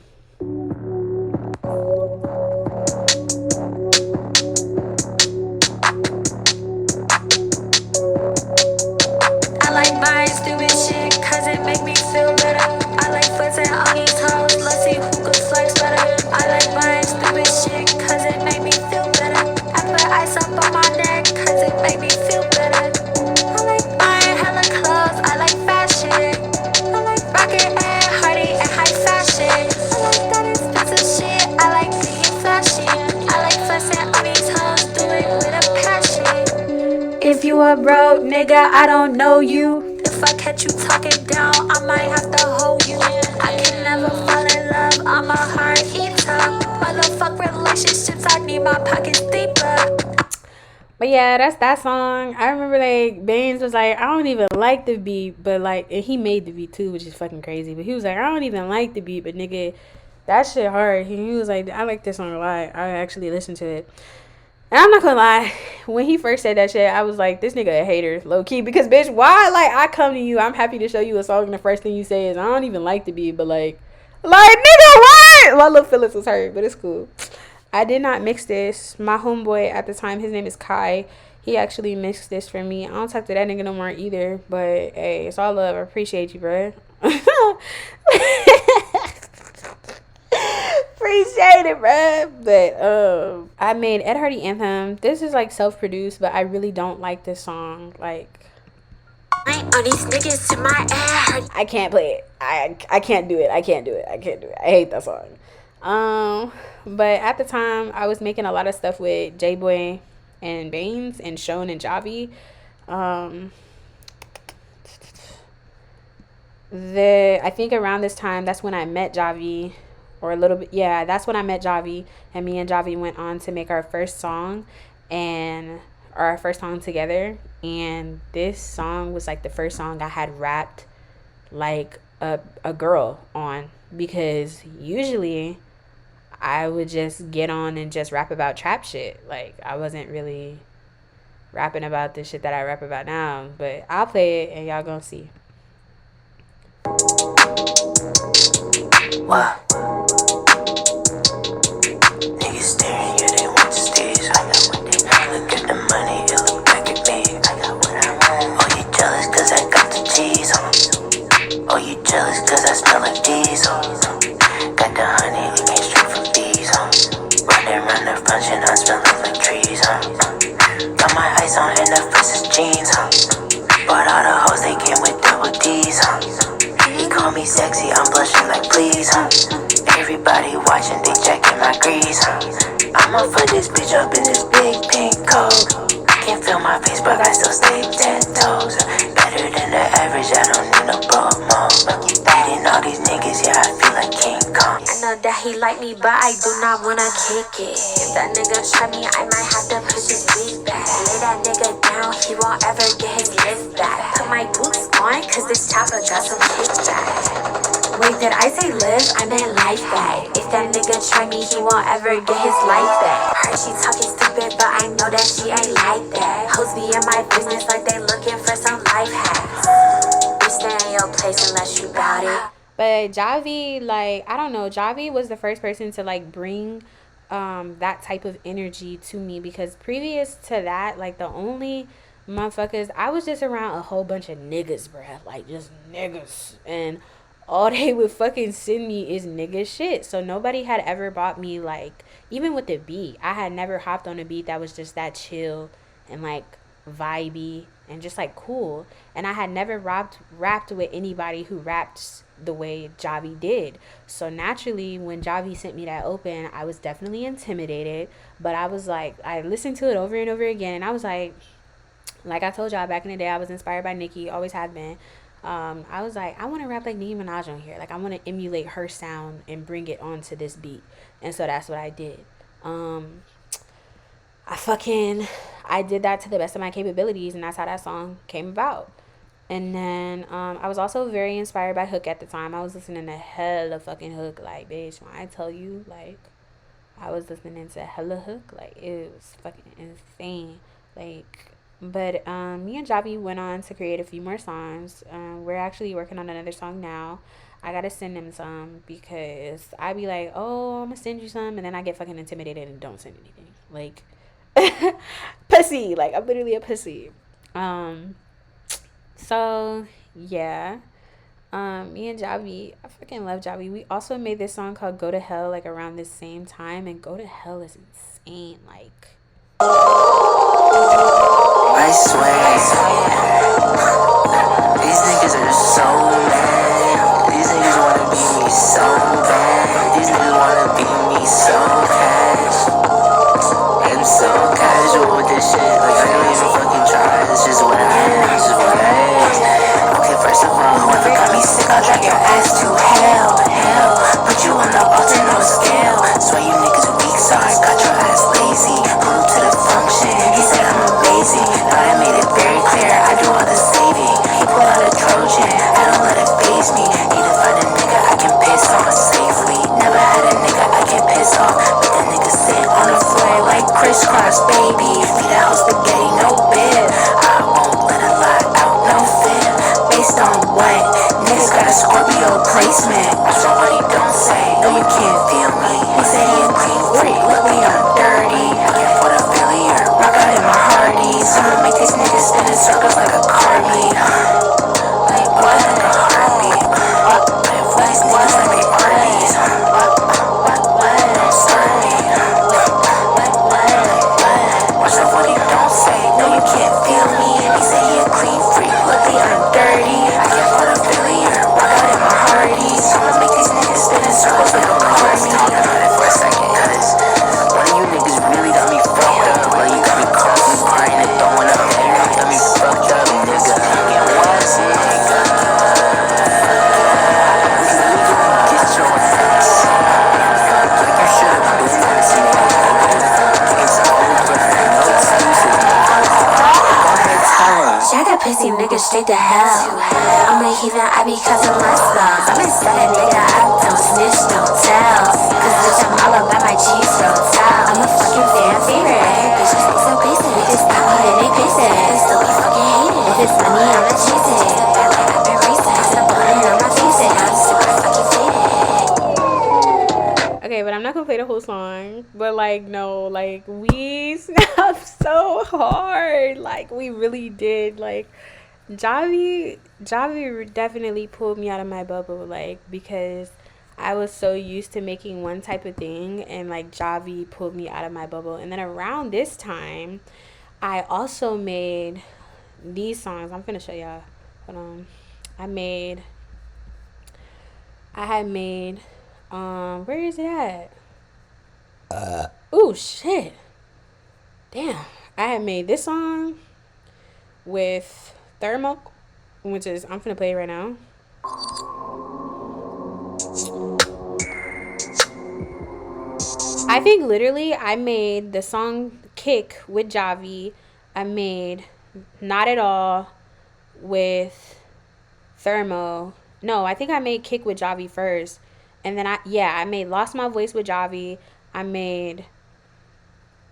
I like buying stupid shit cause it make me feel better. I like flexing on these hoes, let's see who could flex better. I like buying stupid shit cause it make me feel better. I put ice up on my neck cause it make me feel better. I like buying hella clothes, I like fashion. I like rocking and hardy and high fashion. I like that expensive shit, I like being flashy. I like flexing on these hoes, do it with a passion. If you a broke nigga, I don't know you. If I catch you talking down, I might have to hold you. I can never fall in love, I'm a hard eater. Motherfuck relationships, I need my pockets deeper. But yeah, that's that song. I remember like Baines was like, I don't even like the beat, but like, and he made the beat too, which is fucking crazy. But he was like, I don't even like the beat, but nigga, that shit hard. He was like, I like this song a lot. I actually listened to it. And I'm not gonna lie, when he first said that shit, I was like, this nigga a hater, low key. Because bitch, why like I come to you, I'm happy to show you a song, and the first thing you say is I don't even like the beat, but like nigga, what? My little feelings was hurt, but it's cool. I did not mix this. My homeboy at the time, his name is Kai. He actually mixed this for me. I don't talk to that nigga no more either. But hey, it's all love. I appreciate you, bro. Appreciate it, bro. But I made Ed Hardy Anthem. This is like self-produced, but I really don't like this song. Like, all these niggas to my Ed. I can't play it. I can't do it. I can't do it. I hate that song. But at the time, I was making a lot of stuff with J Boy and Baines and Shone and Javi. I think around this time, that's when I met Javi. Or a little bit, yeah, that's when I met Javi, and me and Javi went on to make our first song, or our first song together. And this song was like the first song I had rapped like a girl on, because usually I would just get on and just rap about trap shit. Like, I wasn't really rapping about the shit that I rap about now, but I'll play it and y'all gonna see. Wow. Niggas staring, yeah, they want the stage. I got what they want. Look at the money, it look back at me. I got what I want. Oh, you jealous cause I got the cheese, Oh, you jealous cause I smell like these, Got the honey, it came straight from bees, Running around the function, I'm smelling like trees, Got my ice on and the first is jeans, But all the hoes, they came with double D's, He call me sexy, I'm blushing like please, Everybody watching, they checking my grease, I'ma fuck this bitch up in this big pink coat. I can't feel my face, but I still stay 10 toes. Better than the average, I don't need no promo. Beating all these niggas, yeah, I feel like King Kong. I know that he like me, but I do not wanna kick it. If that nigga try me, I might have to push his wig back. Lay that nigga down, he won't ever get his lift back. Put my boots on, cause this chopper got some kickback. Wait, did I say live? I meant life back. If that nigga try me, he won't ever get his life back. Heard she talking stupid, but I know that she ain't like that. Hoes be in my business like they looking for some life hacks. You stay in your place unless you bout it. But Javi, like, I don't know, Javi was the first person to like bring that type of energy to me, because previous to that, like, the only motherfuckers, I was just around a whole bunch of niggas, bruh, like, just niggas, and all they would fucking send me is nigga shit. So nobody had ever bought me, like, even with the beat, I had never hopped on a beat that was just that chill and like vibey and just like cool. And I had never rapped with anybody who raps the way Javi did. So naturally, when Javi sent me that open, I was definitely intimidated, but I was like, I listened to it over and over again, and I was like I told y'all back in the day, I was inspired by Nicki, always have been. I was like, I want to rap like Nicki Minaj on here. Like, I want to emulate her sound and bring it onto this beat. And so that's what I did. I did that to the best of my capabilities, and that's how that song came about. And then I was also very inspired by Hook at the time. I was listening to hella fucking Hook. Like, bitch, when I tell you, like, I was listening to hella Hook. Like, it was fucking insane. Like, but me and Javi went on to create a few more songs. We're actually working on another song now. I gotta send him some, because I be like, oh, I'm gonna send you some, and then I get fucking intimidated and don't send anything. Like, pussy. Like, I'm literally a pussy. So yeah. Me and Javi, I fucking love Javi. We also made this song called Go to Hell, like, around the same time, and Go to Hell is insane. Like, I swear, these niggas are so mad. These niggas wanna be me so bad. These niggas wanna be me so cash. I'm so casual with this shit. Like, I don't even fucking try. This is what I am. This is what I is. Okay, first of all, whoever got me sick, I'll drag your ass to hell. Hell, put you on the altar, no scale. Swear you niggas weak, so I got your ass lazy. Pull up to the function, he said I'm amazing. Thought I made it very clear, I do all the saving. He pulled out a Trojan, I don't let it faze me. Need to find a nigga I can piss on safely. Never had a nigga I can piss off, but that nigga sit on the floor like crisscross, baby. Feed that whole spaghetti, no bib. I won't let it lie out, no fib. Based on what? Niggas got a Scorpio placement. Watch out what he don't say. No, you can't feel me. He said he a clean freak. Look me, I'm dirty. I can't put a failure. Rock out in my hardies. I'ma make these niggas spin in circles like a car beat. Like what? Like a heartbeat. Like for these niggas like they parties. What? Don't start me. Like what? Watch out what he don't say. No, you can't feel me. He said he a clean freak. Look me, I'm dirty. I can't put a failure. Rock out in my hardies. I'ma make these niggas spin in circles like a car beat. Talk about it for a second, cause one of you niggas really got me fucked up. Like, you got me constantly crying and throwing up. Yeah, you got me fucked up, nigga. And what's it, nigga? Get your ass. Like, you should've been honestly, nigga. It's over. No excuses. Go ahead, tell him. I got pussy niggas straight to hell. I'm a heathen, I be cussing my slugs. I'm a stunning nigga, I don't snitch, don't tell. Cause bitch, I'm all about my cheese rolls. I'm a fucking fan favorite. Bitches think so basic. We just stop me and they pace it. They still be fucking hating. If it's money, I'm not chasing it. Feel like I've been racing. Pass the blunt and I'm not facing. I'm super fucking faded. okay, but I'm not gonna play the whole song. But like, no, like, we snapped so hard. Like, we really did. Like, Javi definitely pulled me out of my bubble. Like, because I was so used to making one type of thing, and like Javi pulled me out of my bubble. And then around this time, I also made these songs. I'm gonna show y'all. Hold on. I had made where is it at? Oh shit. Damn. I had made this song with Thermo, which is, I'm finna play it right now. I think literally I made the song Kick with Javi. I made Not At All with Thermo. No, I think I made Kick with Javi first. And then I made Lost My Voice with Javi. I made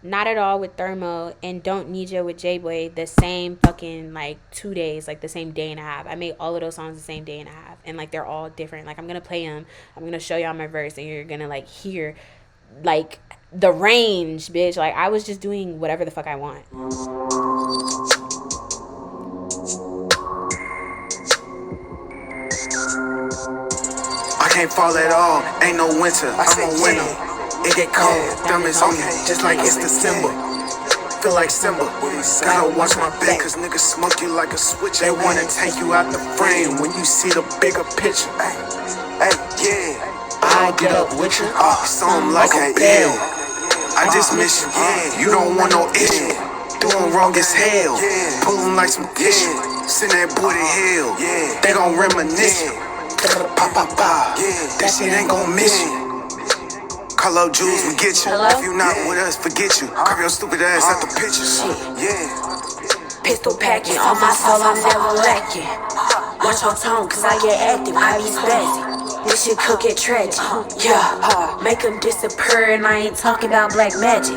Not At All with Thermo and Don't Need You with J-Boy the same fucking like 2 days, like the same day and a half. I made all of those songs the same day and a half. And like they're all different. Like I'm gonna play them. I'm gonna show y'all my verse and you're gonna like hear like the range, bitch. Like I was just doing whatever the fuck I want. I can't fall at all, ain't no winter, I'm a winner. It get cold, diamonds on me, just like it's December. Feel like Simba, gotta watch my back, cause niggas smoke you like a switch. They wanna take you out the frame when you see the bigger picture. Hey, yeah, I'll get up with you, so I'm like a bill. I just miss you, yeah, you don't want no issue. Doing wrong as hell, pulling like some tissue. Send that booty hell, they gon' reminisce you. Pop, pop, pop, that shit ain't gon' miss you. Call up Jules, we get you. If you not with us, forget you. Carve your stupid ass out the pictures. Pistol packing, on my soul, I'm never lacking. Watch your tone, cause I get active, I be spazzy. This shit could get tragic, yeah. Make them disappear, and I ain't talking about black magic.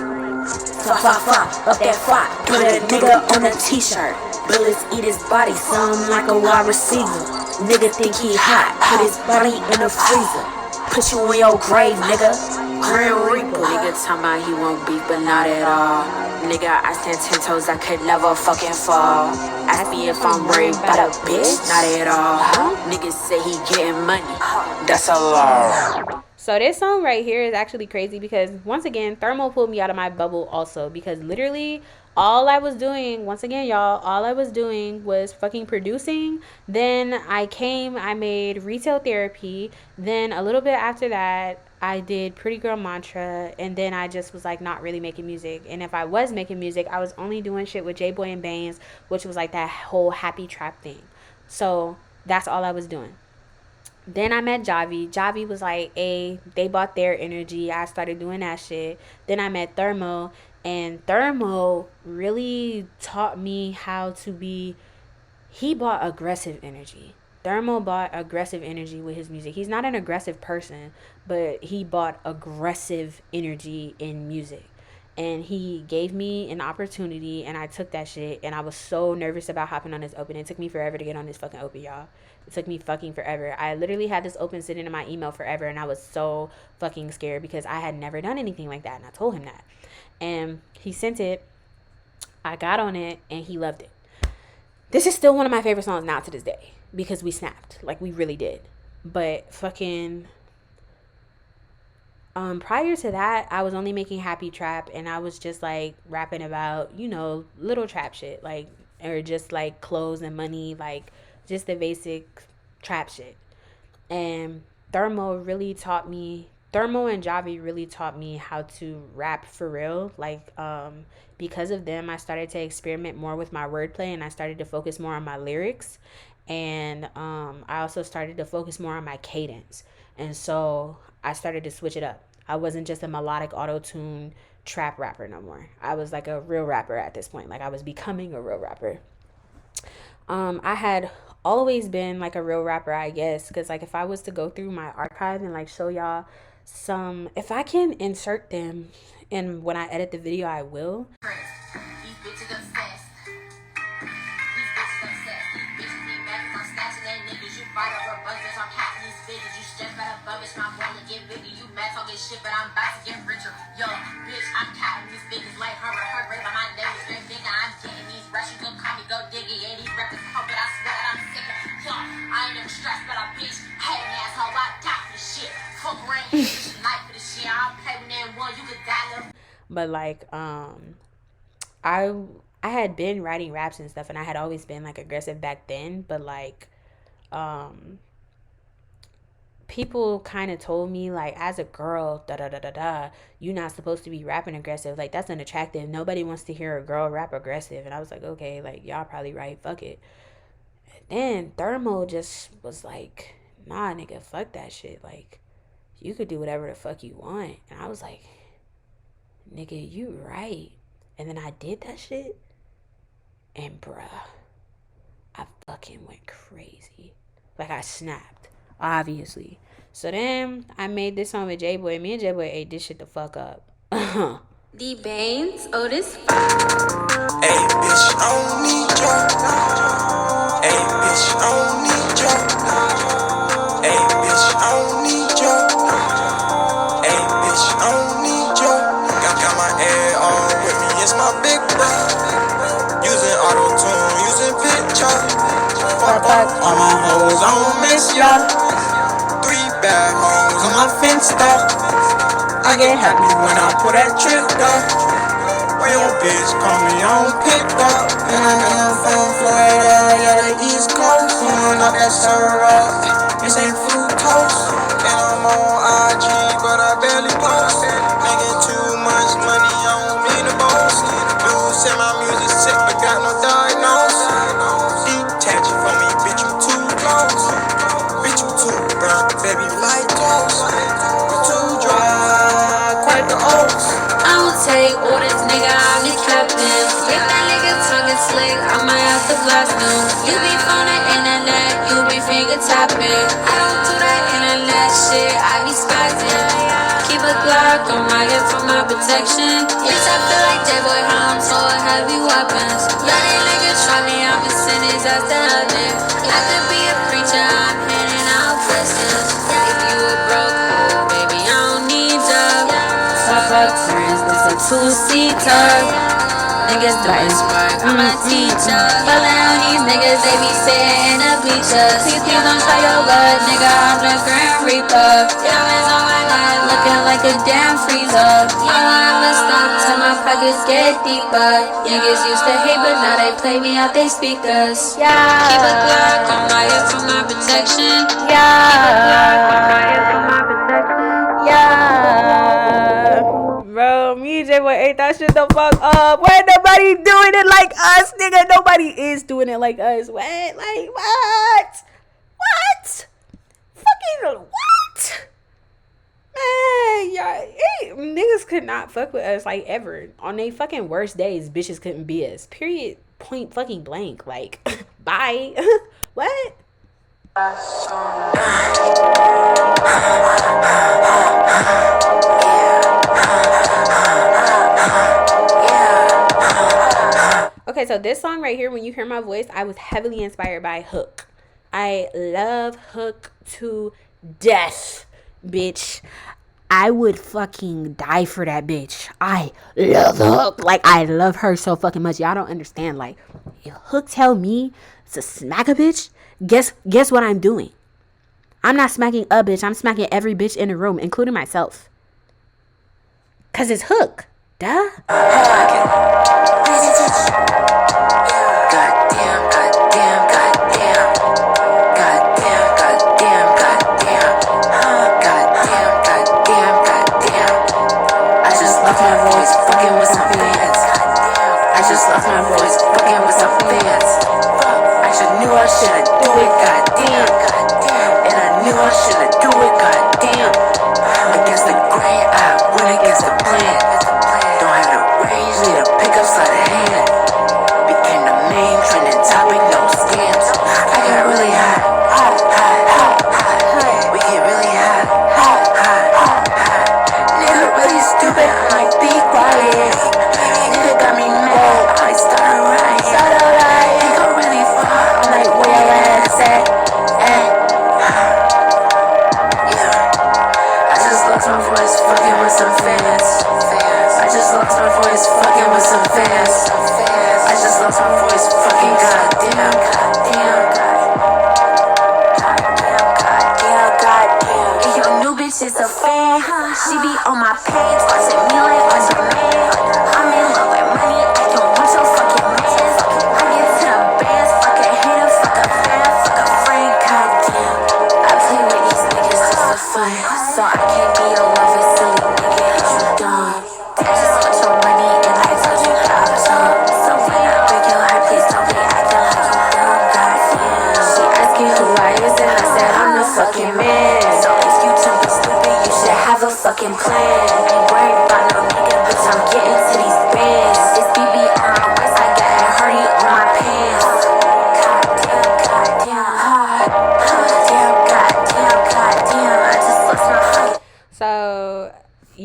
Up that fire, put a nigga on a t-shirt. Bullets eat his body, something like a wide receiver. Nigga think he hot, put his body in a freezer. Put you in your grave, nigga. Grim Reaper. Nigga talking about he won't beat, but not at all. Nigga, I stand 10 toes, I could never fucking fall. Ask me if I'm worried about a bitch, not at all. Niggas say he getting money, that's a lie. So this song right here is actually crazy because once again, Thermo pulled me out of my bubble also because literally all I was doing, once again, y'all, all I was doing was fucking producing. Then I made Retail Therapy. Then a little bit after that, I did Pretty Girl Mantra. And then I just was like not really making music. And if I was making music, I was only doing shit with J-Boy and Baines, which was like that whole happy trap thing. So that's all I was doing. Then I met Javi. Javi was like, hey, they bought their energy. I started doing that shit. Then I met Thermo. And Thermo really taught me how to be... He bought aggressive energy. Thermo bought aggressive energy with his music. He's not an aggressive person, but he bought aggressive energy in music. And he gave me an opportunity, and I took that shit, and I was so nervous about hopping on this open. It took me forever to get on this fucking open, y'all. It took me fucking forever. I literally had this open sitting in my email forever, and I was so fucking scared because I had never done anything like that, and I told him that. And he sent it. I got on it, and he loved it. This is still one of my favorite songs now to this day because we snapped. Like, we really did. But fucking... prior to that, I was only making happy trap, and I was just like rapping about, you know, little trap shit, like, or just like clothes and money, like just the basic trap shit. And Thermo and Javi really taught me how to rap for real. Like, because of them, I started to experiment more with my wordplay, and I started to focus more on my lyrics. And I also started to focus more on my cadence. And so I started to switch it up. I wasn't just a melodic auto-tune trap rapper no more. I was like a real rapper at this point. Like, I was becoming a real rapper. I had always been like a real rapper, I guess, because like if I was to go through my archive and like show y'all some, if I can insert them, and when I edit the video, I will. These bitches obsessed. These bitches obsessed. These bitches need back 'cause I'm snatching that niggas. You fight over buzzers, I'm hacking these figures. You stress about a bubbish, my boy to get bigger. You mad talking shit, but I'm about to get richer. Yo, bitch, I'm counting these figures like her grade by my name is great nigga. I'm getting these rush, you gon' call me go diggy. Yeah, these rappers hope it, I swear that I'm sick of. Yo, I ain't never stressed, but I'm bitch. Hating asshole, I die for this shit. Fuck around here, this life for this shit. I don't play with that one, you could die, little. But like, I had been writing raps and stuff, and I had always been like aggressive back then, but like people kind of told me like, as a girl, you're not supposed to be rapping aggressive. Like, that's unattractive. Nobody wants to hear a girl rap aggressive. And I was like, okay, like, y'all probably right, fuck it. And then Thermo just was like, nah, nigga, fuck that shit. Like, you could do whatever the fuck you want. And I was like, nigga, you right. And then I did that shit, and bruh, I fucking went crazy. Like, I snapped, obviously. So then I made this song with J-Boy. Me and J-Boy ate this shit the fuck up. D Baines, Otis. Hey, bitch, I don't need you. Hey, bitch, I don't need you. Hey, bitch, I don't need you. Hey, bitch, I don't need you. Got my air on with me, it's my big bro. Using auto-tune, using picture. Fuck all my hoes, I don't miss ya. 3 bad hoes on my Finsta. I get happy when I put that trick up. When your bitch call me, I don't pick up. And I'm in from Florida, yeah, the East Coast. Pulling up that syrup, this ain't fructose. And I'm on IG, but I barely post. Making too much money, I don't mean to boast. Dudes say my music sick, but got no diagnosis. Detach it from me, bitch, you too close. Bitch, you too brown, baby, like toast. You too dry, quite the oats. I don't take orders, nigga, I'm the captain. If that nigga talking slick, I might have to blast him. You be on the internet, you be finger tapping. I don't do that internet shit, I be spazzing. Keep a Glock on my hip for my protection. Bitch, I feel like J-Boy, how I'm toward heavy weapons. Let that nigga try me, I'ma send his ass to heaven. I could be a preacher, I'm handing out blessings. If you a broke hoe, baby, I don't need ya. Fuck friends, this a two-seater. Niggas doing work, I'm a teacher. Ballin' on these niggas, they be sitting in the bleachers. Please don't try your luck, nigga, I'm the Grim Reaper. Diamonds on my neck, looking like a damn freezer. I won't ever stop till my pockets get deeper. Niggas used to hate, but now they play me out they speakers. Yeah. Keep a Glock on my hip for my protection. Yeah. Keep a Glock on my hip for my protection. Yeah. Bro, me and J-Boy ate that shit the fuck up. Why nobody doing it like us, nigga? Nobody is doing it like us. What? Like, what? What? Fucking what? Man, y'all, niggas could not fuck with us, like, ever. On they fucking worst days, bitches couldn't be us. Period. Point fucking blank. Like, bye. What? Okay, so this song right here, when you hear my voice, I was heavily inspired by Hook. I love Hook to death, bitch. I would fucking die for that bitch. I love Hook. Like, I love her so fucking much. Y'all don't understand. Like, if Hook tell me to smack a bitch, guess what I'm doing? I'm not smacking a bitch. I'm smacking every bitch in the room, including myself. Cause it's Hook. Duh. I should've do it, goddamn. And I knew I should've do it, goddamn. Against the grain, I went against the plan. Don't have the range, need a pickup sleight of hand. Became the main trending topic, no scams. I got really hot. We get really hot. Nigga really stupid, I'm like, be quiet. Nigga got me mad, I started right. She's a fan, she be on my page, watching me like on demand. I'm in love with money, I don't want your fucking man. I get to the bands, fuck a hater, fuck a fan, fuck a friend, goddamn. I play with these niggas just for fun, so I can't be your lover, silly nigga, if you dumb. I just want your money and I told you that I'm dumb. So when I break your heart, please don't be acting like you dumb, goddamn. She asking who I is and I said I'm the fucking man. So if you tell me stupid, you should have a fucking plan. Ain't worried about no nigga, bitch, I'm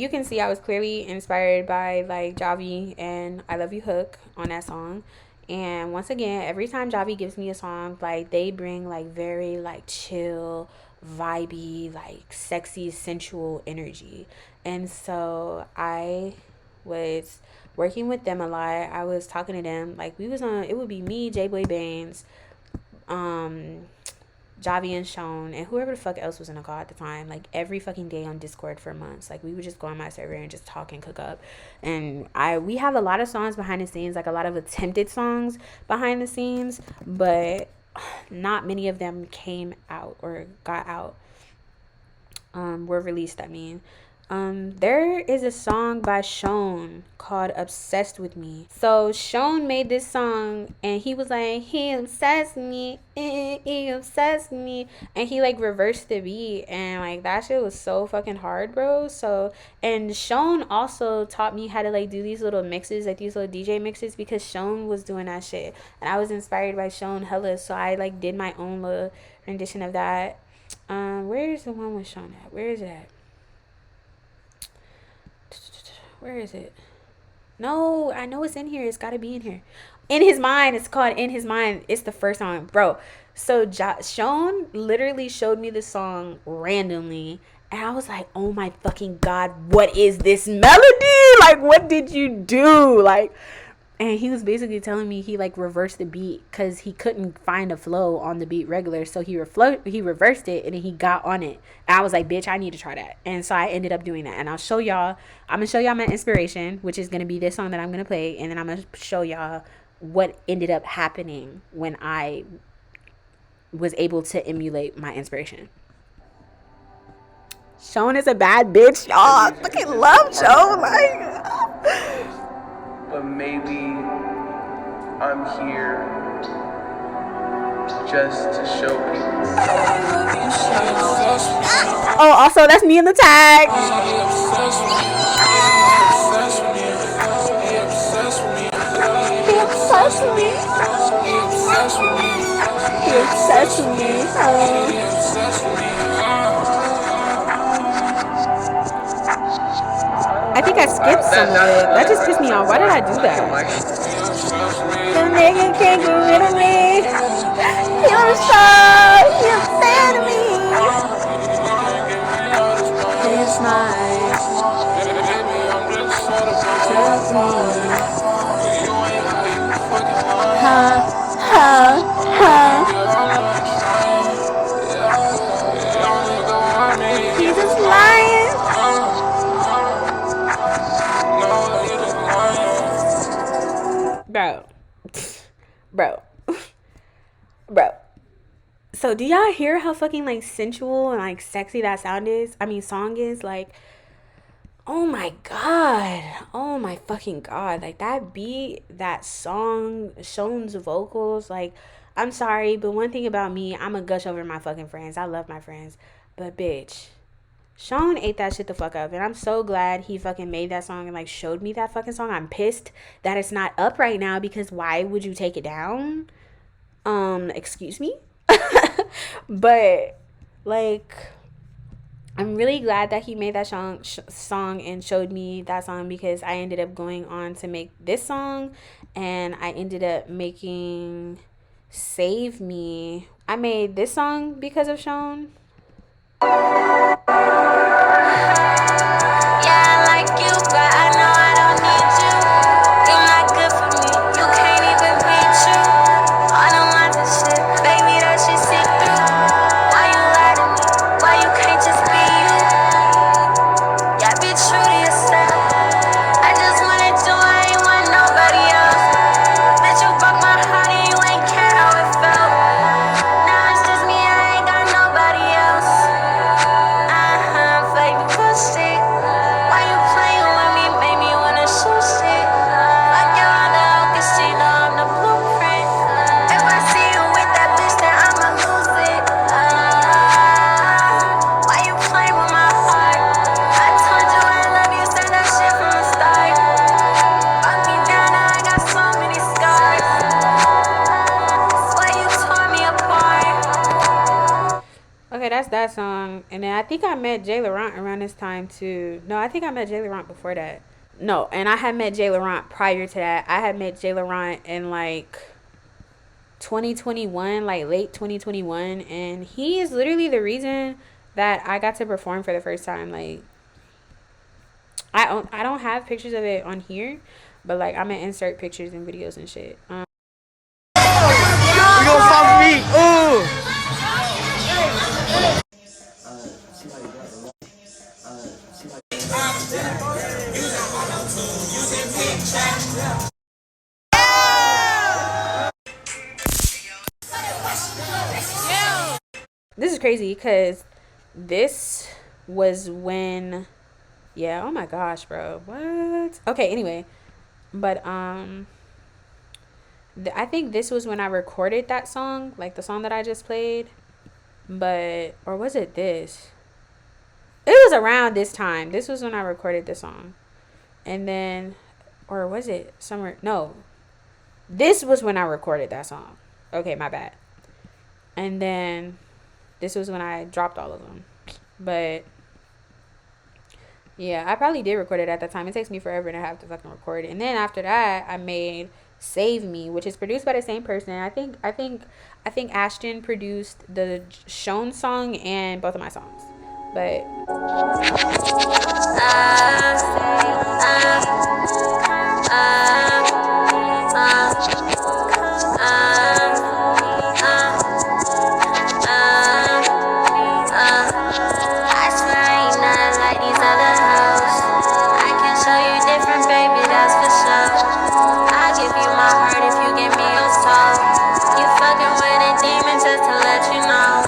you can see, I was clearly inspired by like Javi and I Love You Hook on that song. And once again, every time Javi gives me a song, like they bring like very like chill, vibey, like sexy, sensual energy. And so I was working with them a lot. I was talking to them. Like we was on, it would be me, J Boy Baines, um, Javi and Sean, and whoever the fuck else was in the call at the time, like every fucking day on Discord for months. Like we would just go on my server and just talk and cook up. And we have a lot of songs behind the scenes, like a lot of attempted songs behind the scenes, but not many of them came out or got out. Were released, I mean. There is a song by Sean called Obsessed with Me. So Sean made this song and he was like, he obsessed me, he obsessed me. And he like reversed the beat and like that shit was so fucking hard, bro. So, and Sean also taught me how to like do these little mixes, like these little DJ mixes, because Sean was doing that shit. And I was inspired by Sean hella, so I like did my own little rendition of that. Where's the one with Sean at? Where is it at? Where is it? No, I know it's in here. It's got to be in here. In His Mind. It's called In His Mind. It's the first song, bro. So Sean literally showed me the song randomly, and I was like, oh my fucking god, what is this melody? Like, what did you do? Like, and he was basically telling me he like reversed the beat because he couldn't find a flow on the beat regular, so he reversed it and then he got on it. And I was like, bitch, I need to try that. And so I ended up doing that. And I'm gonna show y'all my inspiration, which is gonna be this song that I'm gonna play, and then I'm gonna show y'all what ended up happening when I was able to emulate my inspiration. Sean is a bad bitch, y'all. I fucking love Sean. Like, but maybe I'm here just to show people. Oh, also that's me in the tag. He obsessed with me. He obsessed with me. I think I skipped some of it. That just pissed me off. Why did I do that? The nigga can't get rid of me. He was he upset at me. His mind. He's just lying. Bro. So do y'all hear how fucking like sensual and like sexy that song is? Like, oh my fucking god, like that beat, that song, Sean's vocals, like, I'm sorry, but one thing about me, I'm a gush over my fucking friends. I love my friends, but bitch, Sean ate that shit the fuck up, and I'm so glad he fucking made that song and like showed me that fucking song. I'm pissed that it's not up right now, because why would you take it down? Excuse me. But like, I'm really glad that he made that song and showed me that song, because I ended up going on to make this song, and I ended up making Save Me. I made this song because of Sean. anyway, that's that song. And then I think I met Jay Laurent around this time too. No, I think I met Jay Laurent before that. No, and I had met Jay Laurent prior to that. I had met Jay Laurent in like 2021, like late 2021, and he is literally the reason that I got to perform for the first time. Like I don't have pictures of it on here, but like I'm gonna insert pictures and videos and shit. You gonna fuck me? Ooh. This is crazy because this was when, yeah, oh my gosh, bro, what? Okay, anyway, but I think this was when I recorded that song, like the song that I just played, but, or was it this? It was around this time. This was when I recorded the song, and then, or was it somewhere? No, this was when I recorded that song. Okay, my bad. And then this was when I dropped all of them. But yeah, I probably did record it at that time. It takes me forever to have to fucking record it. And then after that, I made Save Me, which is produced by the same person. I think Ashton produced the Shown song and both of my songs. But I swear I ain't nothing like these other hoes. I can show you different, baby, that's for sure. I'll give you my heart if you give me your soul. You fucking with a demon just to let you know.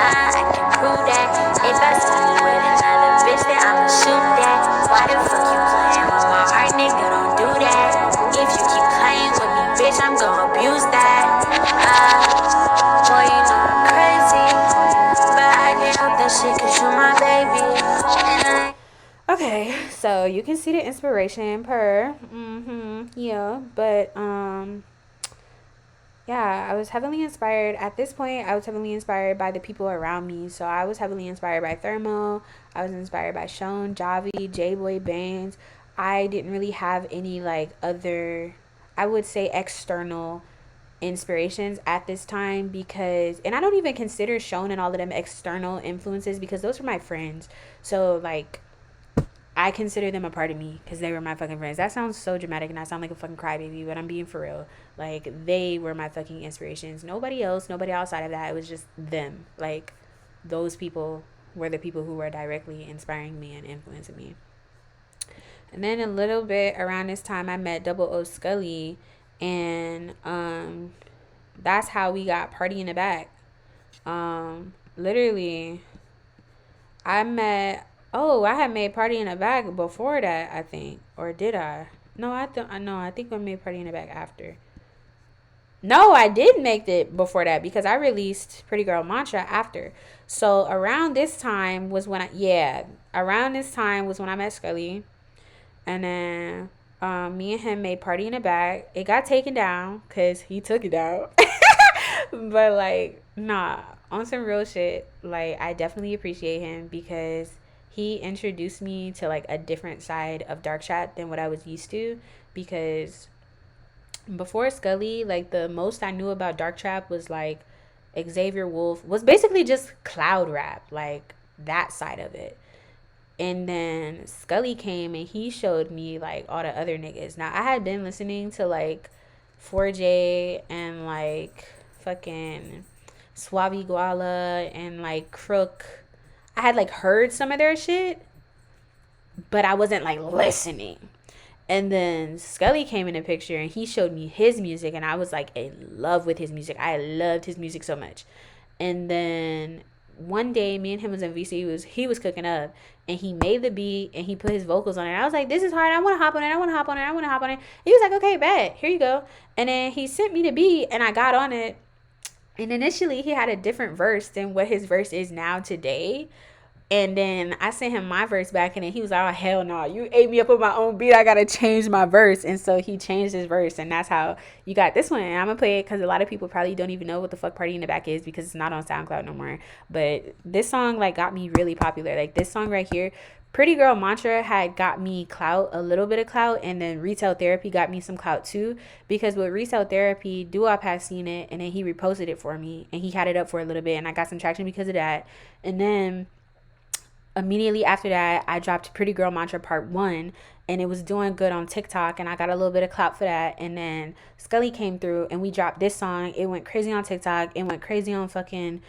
I can prove that. If I see you with another bitch, then I'ma shoot that. Why the fuck you playing with my heart, nigga? Don't do that. If you keep playing with me, bitch, I'm gonna abuse that. Boy, you know I'm crazy, but I can't help that shit 'cause you my baby. okay, so you can see the inspiration per yeah, but yeah, I was heavily inspired at this point. I was heavily inspired by the people around me. So I was heavily inspired by Thermo. I was inspired by Sean, Javi, J-Boy, Bands. I didn't really have any like other, I would say, external inspirations at this time, because, and I don't even consider Sean and all of them external influences because those were my friends. So like I consider them a part of me because they were my fucking friends. That sounds so dramatic and I sound like a fucking crybaby, but I'm being for real. Like, they were my fucking inspirations. Nobody else, nobody outside of that. It was just them. Like, those people were the people who were directly inspiring me and influencing me. And then a little bit around this time, I met Double O Scully, and that's how we got Party in the Back. Literally, I met. Oh, I had made Party in the Back before that, I think, or did I? No, I think I made Party in the Back after. No, I did make it before that because I released Pretty Girl Mantra after. So around this time was when around this time was when I met Scully, and then me and him made Party in the Back. It got taken down because he took it down. But like, nah, on some real shit, like I definitely appreciate him because he introduced me to like a different side of dark chat than what I was used to, because before Scully, like the most I knew about dark trap was like Xavier Wolf was basically just cloud rap, like that side of it. And then Scully came and he showed me like all the other niggas. Now I had been listening to like 4J and like fucking Suave Guala and like Crook. I had like heard some of their shit, but I wasn't like listening. And then Scully came in the picture and he showed me his music, and I was like in love with his music. I loved his music so much. And then one day me and him was in VC, he was cooking up and he made the beat and he put his vocals on it. I was like, this is hard. I want to hop on it. I want to hop on it. I want to hop on it. He was like, okay, bet. Here you go. And then he sent me the beat and I got on it. And initially he had a different verse than what his verse is now today. And then I sent him my verse back, and then he was like, oh, hell no, you ate me up with my own beat. I got to change my verse. And so he changed his verse, and that's how you got this one. And I'm going to play it because a lot of people probably don't even know what the fuck Party in the Back is because it's not on SoundCloud no more. But this song, like, got me really popular. Like, this song right here, Pretty Girl Mantra had got me clout, a little bit of clout, and then Retail Therapy got me some clout too, because with Retail Therapy, Doo-Wop had seen it, and then he reposted it for me, and he had it up for a little bit, and I got some traction because of that. And then immediately after that, I dropped Pretty Girl Mantra Part 1, and it was doing good on TikTok, and I got a little bit of clout for that. And then Scully came through, and we dropped this song. It went crazy on TikTok. It went crazy on fucking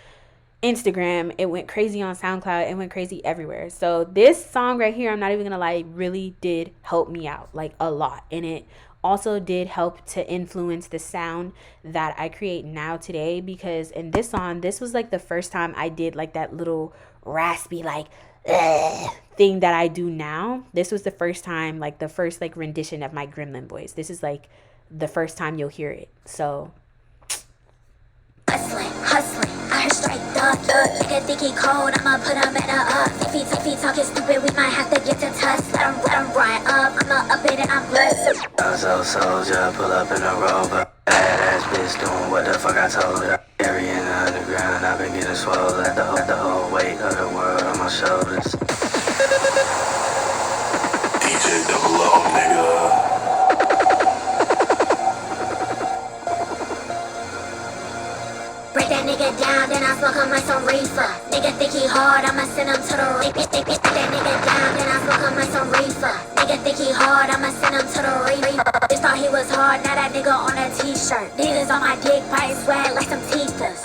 Instagram. It went crazy on SoundCloud. It went crazy everywhere. So this song right here, I'm not even gonna lie, really did help me out, like, a lot. And it also did help to influence the sound that I create now today, because in this song, this was like the first time I did like that little raspy, like, thing that I do now. This was the first time, like the first like rendition of my gremlin voice. This is like the first time you'll hear it. So hustling, I heard straight thug. Nigga think he cold, I'ma put him in a up. If he talking stupid, we might have to get to touch. Let him run up, I'ma up it and I'm blessed. So soldier, pull up in a rover. Badass bitch doing what the fuck I told her. Carry in the underground, I've been getting swole. Let the whole weight of the world on my shoulders. DJ double O, nigga. Break that nigga down, then I smoke him like some reefer. Nigga think he hard, I'ma send him to the reaper. Break that nigga down, then I smoke him like some reefer. Nigga think he hard, I'ma send him to the reaper. Just thought he was hard, now that nigga on a t-shirt. Niggas on my dick, biting swag like some teethers.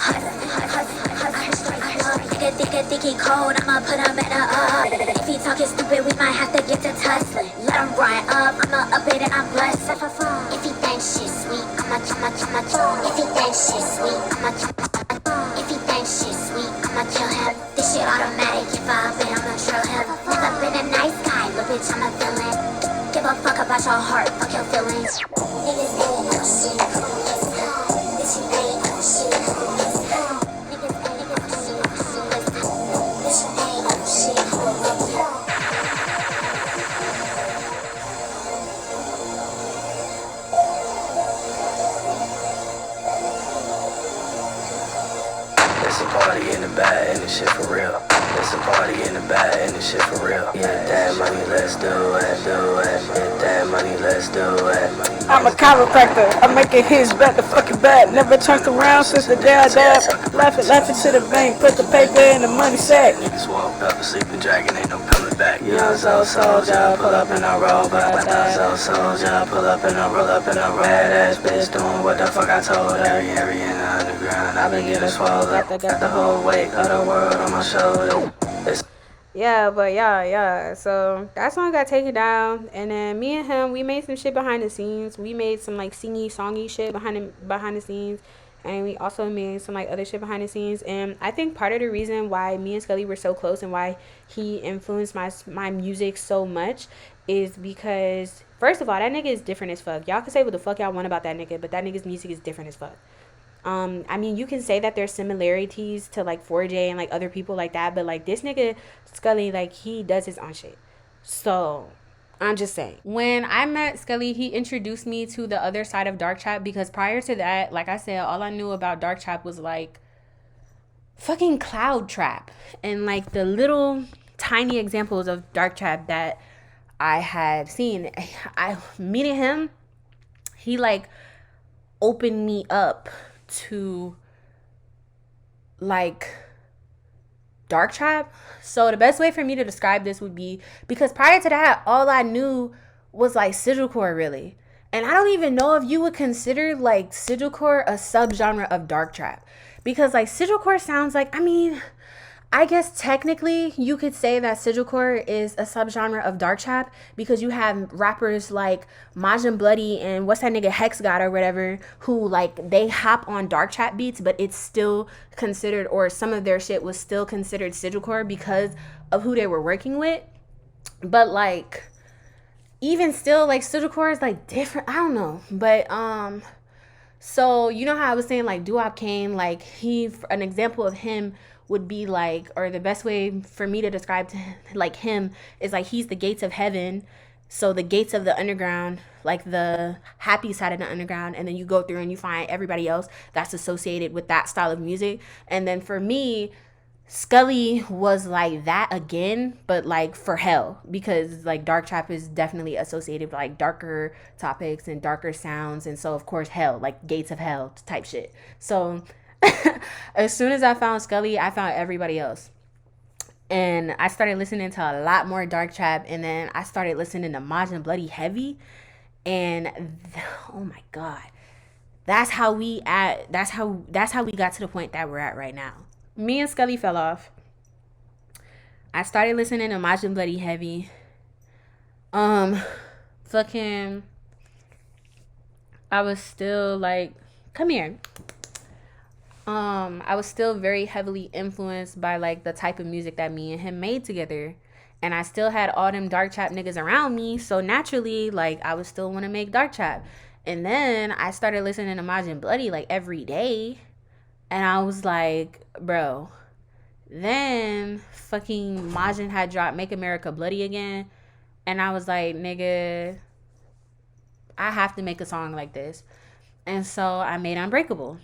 Nigga think he cold, I'ma put him in a up. If he talking stupid, we might have to get to tussling. Let him run up, I'ma up it and I'm blessed. If he thinks shit sweet, I'ma if he thinks shit sweet, if he thinks shit sweet, I'ma kill him. This shit automatic, if I up it, I'ma drill him. Never been a nice guy, little bitch, I'm a villain. Give a fuck about your heart, fuck your feelings. Niggas ain't no shit. Bitch, you ain't no shit. Niggas ain't no shit. Bitch, you ain't no shit. It's a party in the bag and this shit for real. It's a party in the bag and this shit for real. Get that money, let's do it, do it. Get that money, let's do it. I'm a chiropractor, I'm making hits back to fucking back. Never turned around since the day I died. Laughing to the bank, put the paper in the money sack. Niggas woke up, a sleeping dragon, ain't no coming back. Young so soldier, pull up in a roll back. So soldier, pull up in a roll up in a badass bitch doing what the fuck I told her. Every in the underground, I've been getting swallowed up. Got the whole weight of the world on my shoulder. yeah, but yeah. So that song got taken down, and then me and him, we made some shit behind the scenes. We made some like songy shit behind the scenes, and we also made some like other shit behind the scenes. And I think part of the reason why me and Scully were so close and why he influenced my music so much is because, first of all, that nigga is different as fuck. Y'all can say what the fuck y'all want about that nigga, but that nigga's music is different as fuck. I mean, you can say that there's similarities to like 4J and like other people like that, but like this nigga Scully, like he does his own shit. So I'm just saying, when I met Scully, he introduced me to the other side of dark trap, because prior to that, like I said, all I knew about dark trap was like fucking cloud trap and like the little tiny examples of dark trap that I had seen. I meeting him, he like opened me up to like dark trap. So the best way for me to describe this would be, because prior to that, all I knew was like sigilcore really, and I don't even know if you would consider like sigilcore a subgenre of dark trap, because like sigilcore sounds like, I mean, I guess technically you could say that sigilcore is a subgenre of dark trap, because you have rappers like Majin Bloody and what's that nigga Hex God or whatever, who like they hop on dark trap beats, but it's still considered, or some of their shit was still considered sigilcore because of who they were working with. But like even still, like sigilcore is like different. I don't know, but So you know how I was saying like Doo-Wop Kane, like an example of him would be like, or the best way for me to describe to him, like him is like he's the gates of heaven. So the gates of the underground, like the happy side of the underground, and then you go through and you find everybody else that's associated with that style of music. And then for me, Scully was like that again, but like for hell, because like dark trap is definitely associated with like darker topics and darker sounds, and so of course hell, like gates of hell type shit. So as soon as I found Scully, I found everybody else. And I started listening to a lot more dark trap, and then I started listening to Majin Bloody Heavy, and oh my god, that's how we got to the point that we're at right now. Me and Scully fell off. I started listening to Majin Bloody Heavy. Um, fucking, I was still like, come here. I was still very heavily influenced by like the type of music that me and him made together. And I still had all them dark trap niggas around me. So naturally, like, I would still want to make dark trap. And then I started listening to Majin Bloody like every day. And I was like, bro. Then fucking Majin had dropped Make America Bloody Again. And I was like, nigga, I have to make a song like this. And so I made Unbreakable.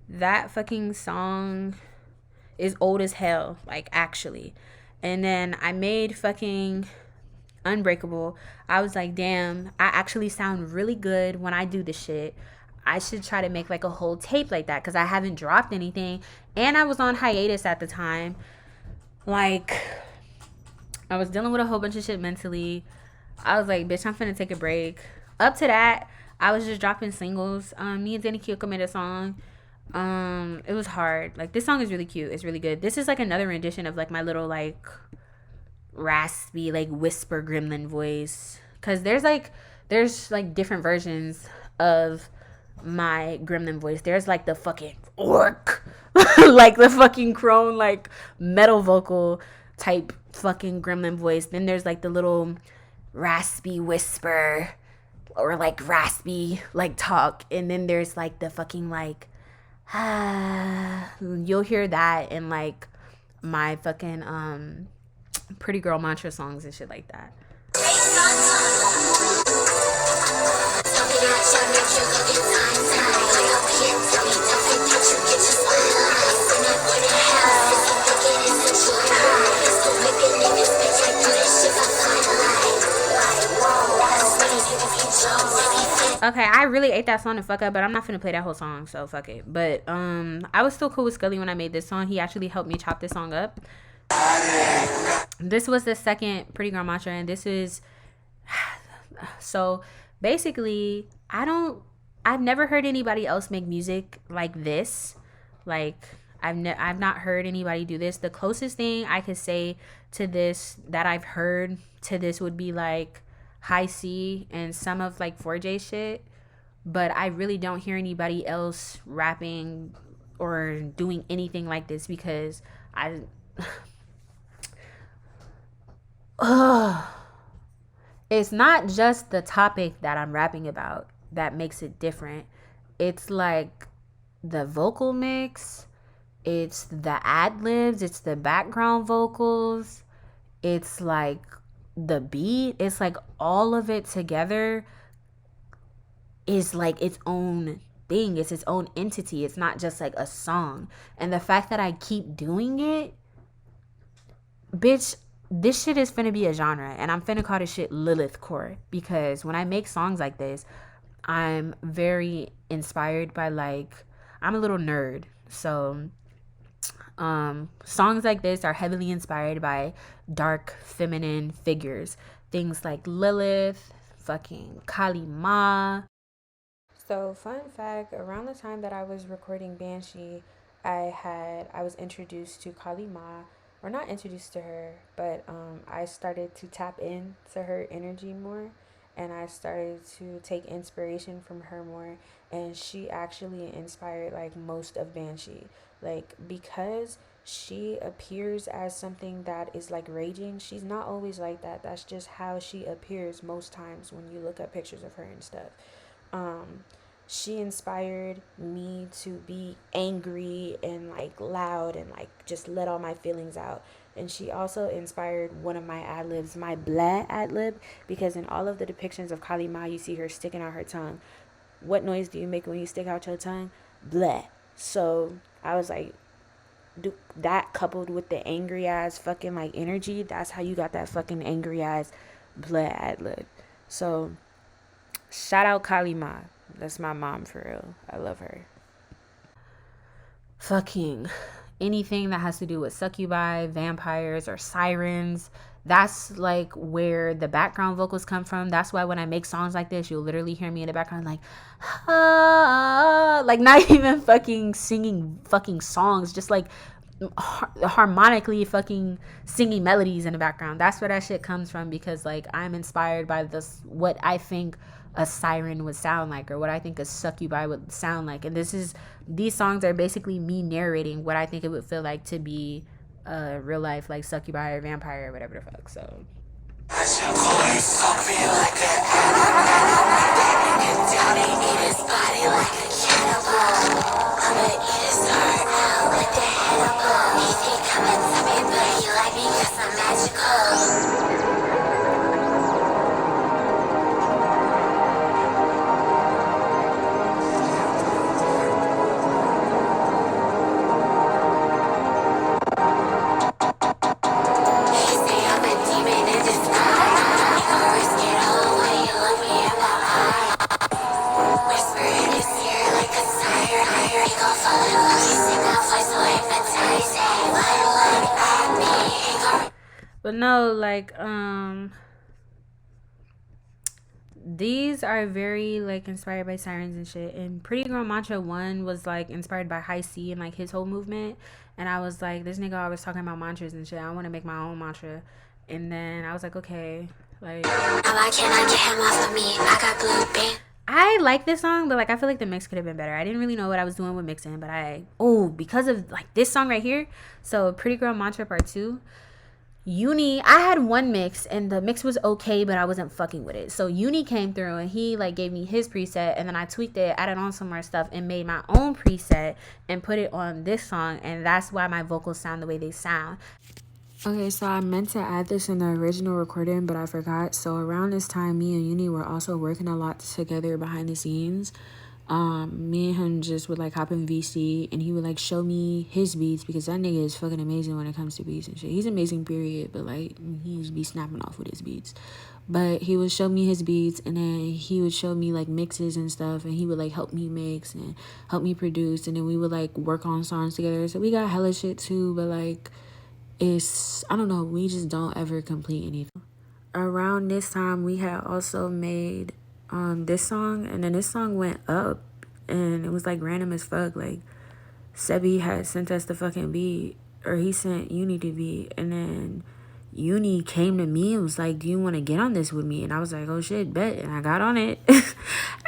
That fucking song is old as hell, like actually. And then I made fucking Unbreakable. I was like, damn, I actually sound really good when I do this shit. I should try to make like a whole tape like that because I haven't dropped anything. And I was on hiatus at the time. Like, I was dealing with a whole bunch of shit mentally. I was like, bitch, I'm finna take a break. Up to that, I was just dropping singles. Me and Danny Kyoko made a song. It was hard. Like, this song is really cute. It's really good. This is like another rendition of like my little like raspy like whisper gremlin voice. Cause there's like different versions of my gremlin voice. There's like the fucking orc, like the fucking crone, like metal vocal type fucking gremlin voice. Then there's like the little raspy whisper or like raspy like talk. And then there's like the fucking like you'll hear that in like my fucking pretty girl mantra songs and shit like that. Okay, I really ate that song to fuck up, but I'm not finna play that whole song, so fuck it. But I was still cool with Scully when I made this song. He actually helped me chop this song up. This was the second Pretty Girl Mantra, and this is so basically I've never heard anybody else make music like this. Like I've not heard anybody do this. The closest thing I could say to this that I've heard to this would be like High C and some of like 4J shit, but I really don't hear anybody else rapping or doing anything like this because I it's not just the topic that I'm rapping about that makes it different. It's like the vocal mix, it's the ad libs, it's the background vocals, it's like the beat, it's like all of it together is like its own thing. It's its own entity. It's not just like a song. And the fact that I keep doing it, bitch, this shit is finna be a genre, and I'm finna call this shit Lilith core, because when I make songs like this, I'm very inspired by like, I'm a little nerd, so songs like this are heavily inspired by dark feminine figures, things like Lilith, fucking Kali Ma. So fun fact, around the time that I was recording Banshee, I was introduced to Kali Ma, or not introduced to her, but I started to tap into her energy more, and I started to take inspiration from her more, and she actually inspired like most of Banshee, like because she appears as something that is like raging. She's not always like that. That's just how she appears most times when you look up pictures of her and stuff. um she inspired me to be angry and like loud and like just let all my feelings out. And she also inspired one of my ad libs, my blah ad lib, because in all of the depictions of Kali Ma, you see her sticking out her tongue. What noise do you make when you stick out your tongue? Blah. So I was like, that coupled with the angry ass fucking like energy, that's how you got that fucking angry ass blah ad lib. So shout out Kali Ma. That's my mom for real. I love her. Fucking anything that has to do with succubi, vampires, or sirens. That's like where the background vocals come from. That's why when I make songs like this, you'll literally hear me in the background like, ah, like not even fucking singing fucking songs, just like harmonically fucking singing melodies in the background. That's where that shit comes from, because like I'm inspired by this, what I think a siren would sound like, or what I think a succubi would sound like. And these songs are basically me narrating what I think it would feel like to be a real life like succubi or vampire or whatever the fuck. So but no, like these are very like inspired by sirens and shit. And Pretty Girl Mantra 1 was like inspired by High C and like his whole movement. And I was like, this nigga always talking about mantras and shit, I want to make my own mantra. And then I was like, okay, like, Why can't I get him off of me? I got blue band. I like this song, but like I feel like the mix could have been better. I didn't really know what I was doing with mixing, but because of like this song right here. So Pretty Girl Mantra Part 2, Uni, I had one mix and the mix was okay, but I wasn't fucking with it. So Uni came through and he like gave me his preset, and then I tweaked it, added on some more stuff, and made my own preset and put it on this song. And that's why my vocals sound the way they sound. Okay, so I meant to add this in the original recording, but I forgot. So around this time, me and Uni were also working a lot together behind the scenes. Me and him just would like hop in VC, and he would like show me his beats, because that nigga is fucking amazing when it comes to beats and shit. He's amazing, period, but like he just be snapping off with his beats. But he would show me his beats, and then he would show me like mixes and stuff, and he would like help me mix and help me produce, and then we would like work on songs together. So we got hella shit too, but like I don't know, we just don't ever complete anything. Around this time, we had also made this song, and then this song went up, and it was like random as fuck. Like Sebi had sent us the fucking beat, or he sent Uni the beat, and then Uni came to me and was like, do you want to get on this with me? And I was like, oh shit, bet. And I got on it.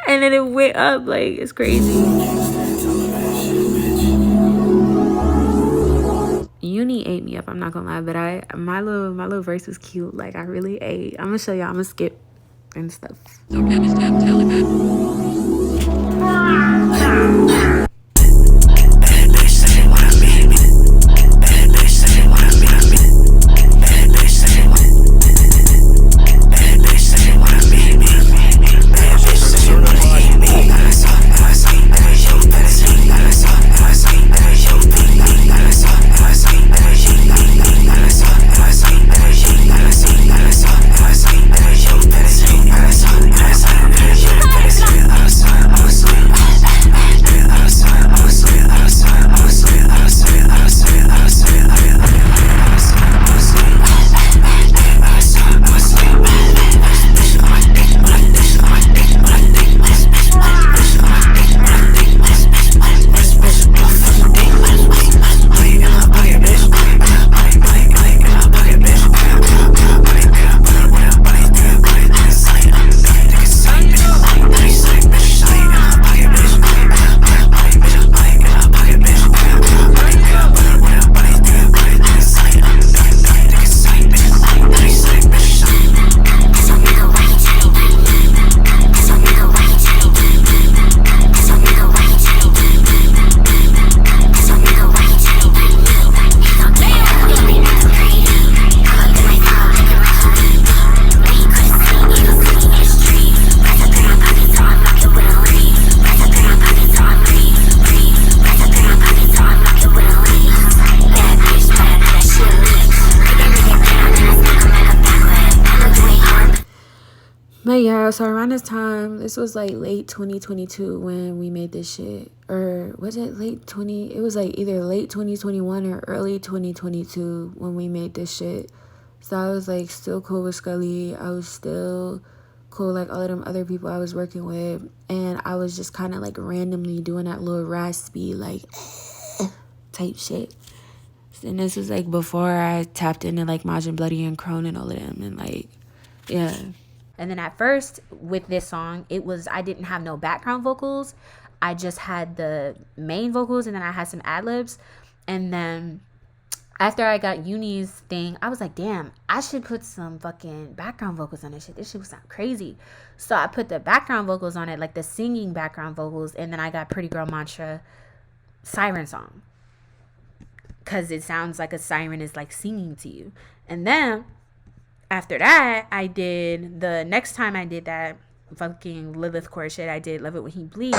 And then it went up. Like, it's crazy. Uni ate me up, I'm not gonna lie, but my little verse was cute. Like I really ate. I'm gonna show y'all. I'm gonna skip and stuff. But yeah, so around this time, this was like late 2022 when we made this shit. Or was it late 20? It was like either late 2021 or early 2022 when we made this shit. So I was like still cool with Scully. I was still cool like all of them other people I was working with. And I was just kind of like randomly doing that little raspy like type shit. And this was like before I tapped into like Majin Bloody and Crone and all of them. And like, yeah. And then at first with this song, it was, I didn't have no background vocals. I just had the main vocals and then I had some ad-libs. And then after I got Uni's thing, I was like, damn, I should put some fucking background vocals on this shit. This shit would sound crazy. So I put the background vocals on it, like the singing background vocals. And then I got Pretty Girl Mantra siren song. Because it sounds like a siren is like singing to you. And then after that, I did the next time I did that fucking Lilith core shit, I did Love It When He Bleeds.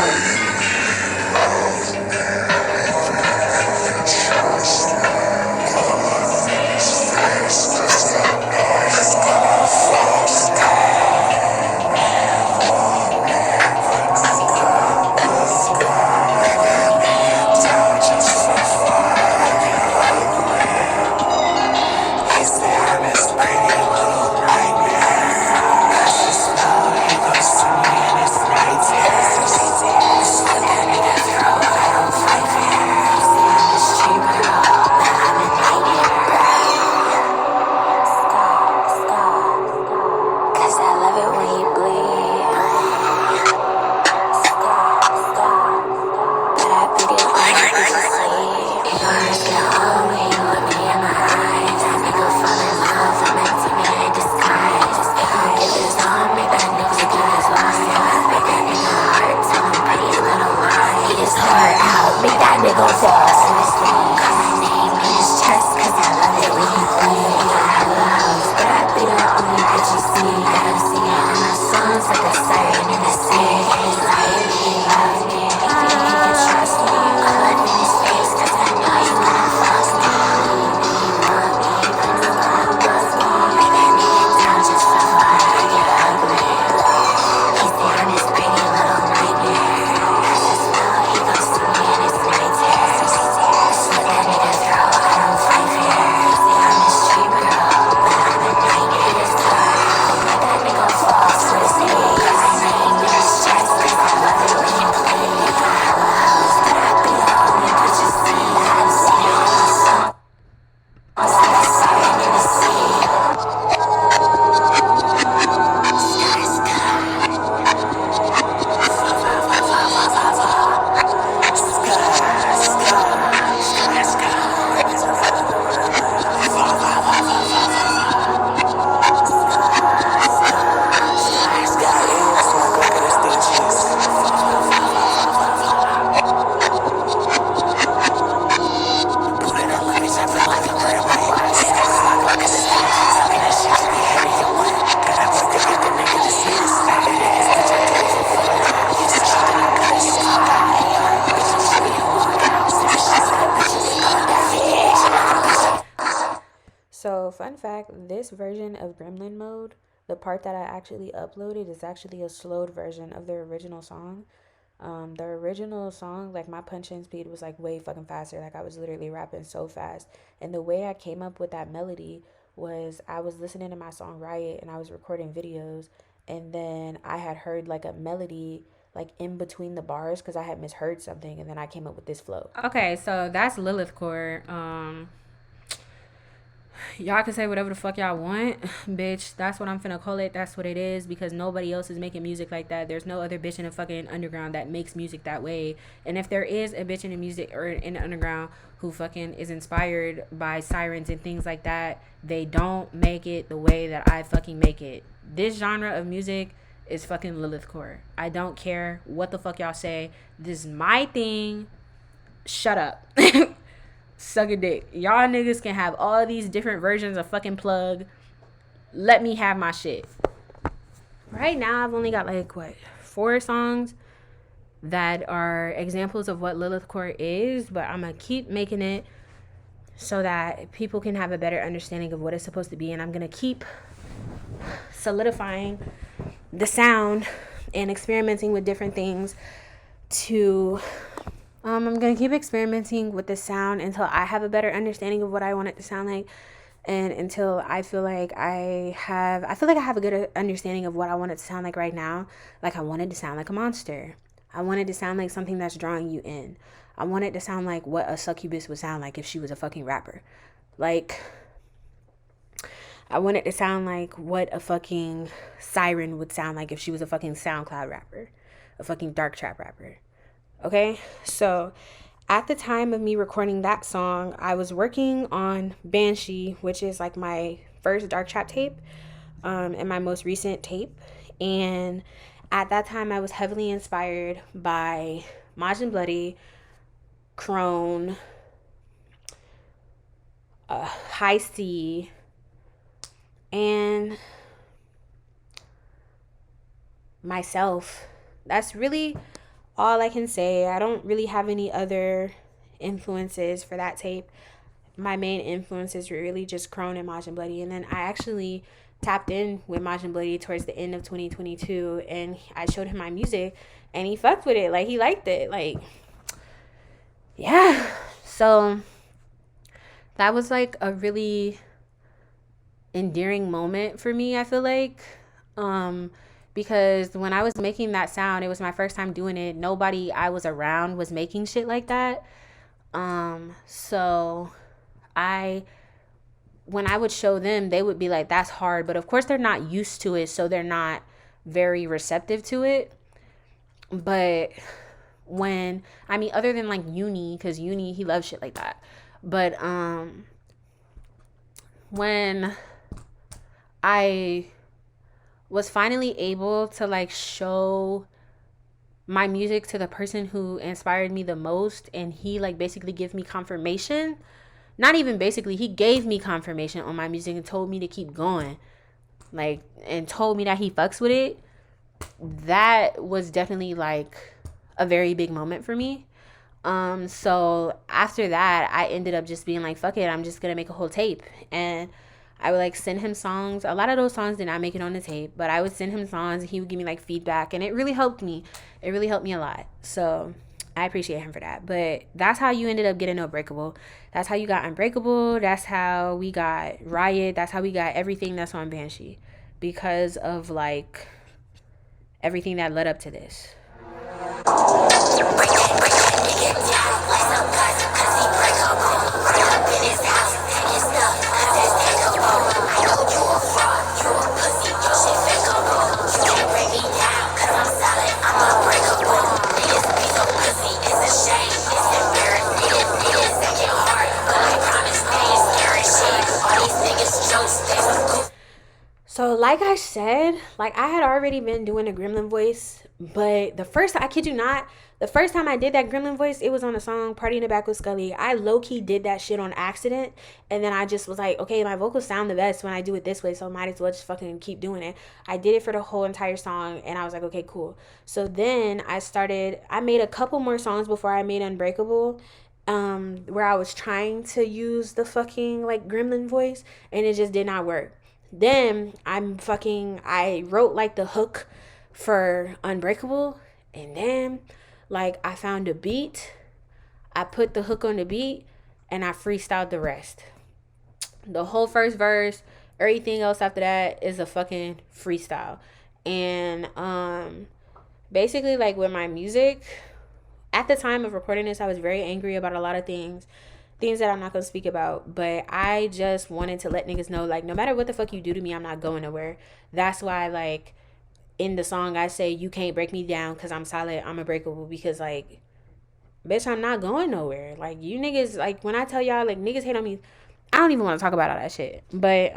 So, fun fact, this version of Gremlin mode, the part that I actually uploaded is actually a slowed version of the original song. The original song, like my punch-in speed was like way fucking faster. Like I was literally rapping so fast. And the way I came up with that melody was I was listening to my song Riot and I was recording videos. And then I had heard like a melody like in between the bars because I had misheard something. And then I came up with this flow. Okay, so that's Lilith Core. Y'all can say whatever the fuck y'all want, bitch. That's what I'm finna call it. That's what it is, because nobody else is making music like that. There's no other bitch in the fucking underground that makes music that way. And if there is a bitch in the music or in the underground who fucking is inspired by sirens and things like that, they don't make it the way that I fucking make it. This genre of music is fucking Lilith Core. I don't care what the fuck y'all say. This is my thing. Shut up. Suck a dick. Y'all niggas can have all these different versions of fucking plug. Let me have my shit. Right now, I've only got like, 4 songs that are examples of what Lilith Core is, but I'm gonna keep making it so that people can have a better understanding of what it's supposed to be, and I'm gonna keep solidifying the sound and experimenting with different things to I'm gonna keep experimenting with the sound until I have a better understanding of what I want it to sound like, and until I feel like I have a good understanding of what I want it to sound like right now. Like I want it to sound like a monster. I want it to sound like something that's drawing you in. I want it to sound like what a succubus would sound like if she was a fucking rapper. Like I want it to sound like what a fucking siren would sound like if she was a fucking SoundCloud rapper, a fucking dark trap rapper. Okay, so at the time of me recording that song, I was working on Banshee, which is like my first dark trap tape, and my most recent tape. And at that time, I was heavily inspired by Majin Bloody, Crone, High C, and myself. That's really all I can say. I don't really have any other influences for that tape. My main influences were really just Crone and Majin Bloody. And then I actually tapped in with Majin Bloody towards the end of 2022, and I showed him my music and he fucked with it. Like he liked it. Like, yeah. So that was like a really endearing moment for me, I feel like. Because when I was making that sound, it was my first time doing it. Nobody I was around was making shit like that. So when I would show them, they would be like, that's hard. But of course they're not used to it, so they're not very receptive to it. But other than like Uni, because Uni, he loves shit like that. But when I was finally able to like show my music to the person who inspired me the most, and he like basically gave me confirmation, not even basically, he gave me confirmation on my music and told me to keep going, like, and told me that he fucks with it. That was definitely like a very big moment for me. So after that, I ended up just being like, fuck it, I'm just gonna make a whole tape. And I would like send him songs. A lot of those songs did not make it on the tape, but I would send him songs and he would give me like feedback, and it really helped me. It really helped me a lot. So I appreciate him for that. But that's how you ended up getting Unbreakable. That's how you got Unbreakable. That's how we got Riot. That's how we got everything that's on Banshee, because of like everything that led up to this. So like I said, like I had already been doing a gremlin voice, but the first time I did that gremlin voice, it was on a song Party in the Back with Scully. I low-key did that shit on accident, and then I just was like, okay, my vocals sound the best when I do it this way, so might as well just fucking keep doing it. I did it for the whole entire song, and I was like, okay, cool. So then I made a couple more songs before I made Unbreakable, where I was trying to use the fucking like gremlin voice, and it just did not work. Then I wrote like the hook for Unbreakable, and then like I found a beat, I put the hook on the beat, and I freestyled the rest. The whole first verse, everything else after that is a fucking freestyle. And basically like with my music, at the time of recording this, I was very angry about a lot of things that I'm not gonna speak about, but I just wanted to let niggas know, like, no matter what the fuck you do to me, I'm not going nowhere. That's why, like, in the song I say, you can't break me down because I'm solid, I'm unbreakable, because, like, bitch, I'm not going nowhere. Like, you niggas, like, when I tell y'all, like, niggas hate on me, I don't even want to talk about all that shit. But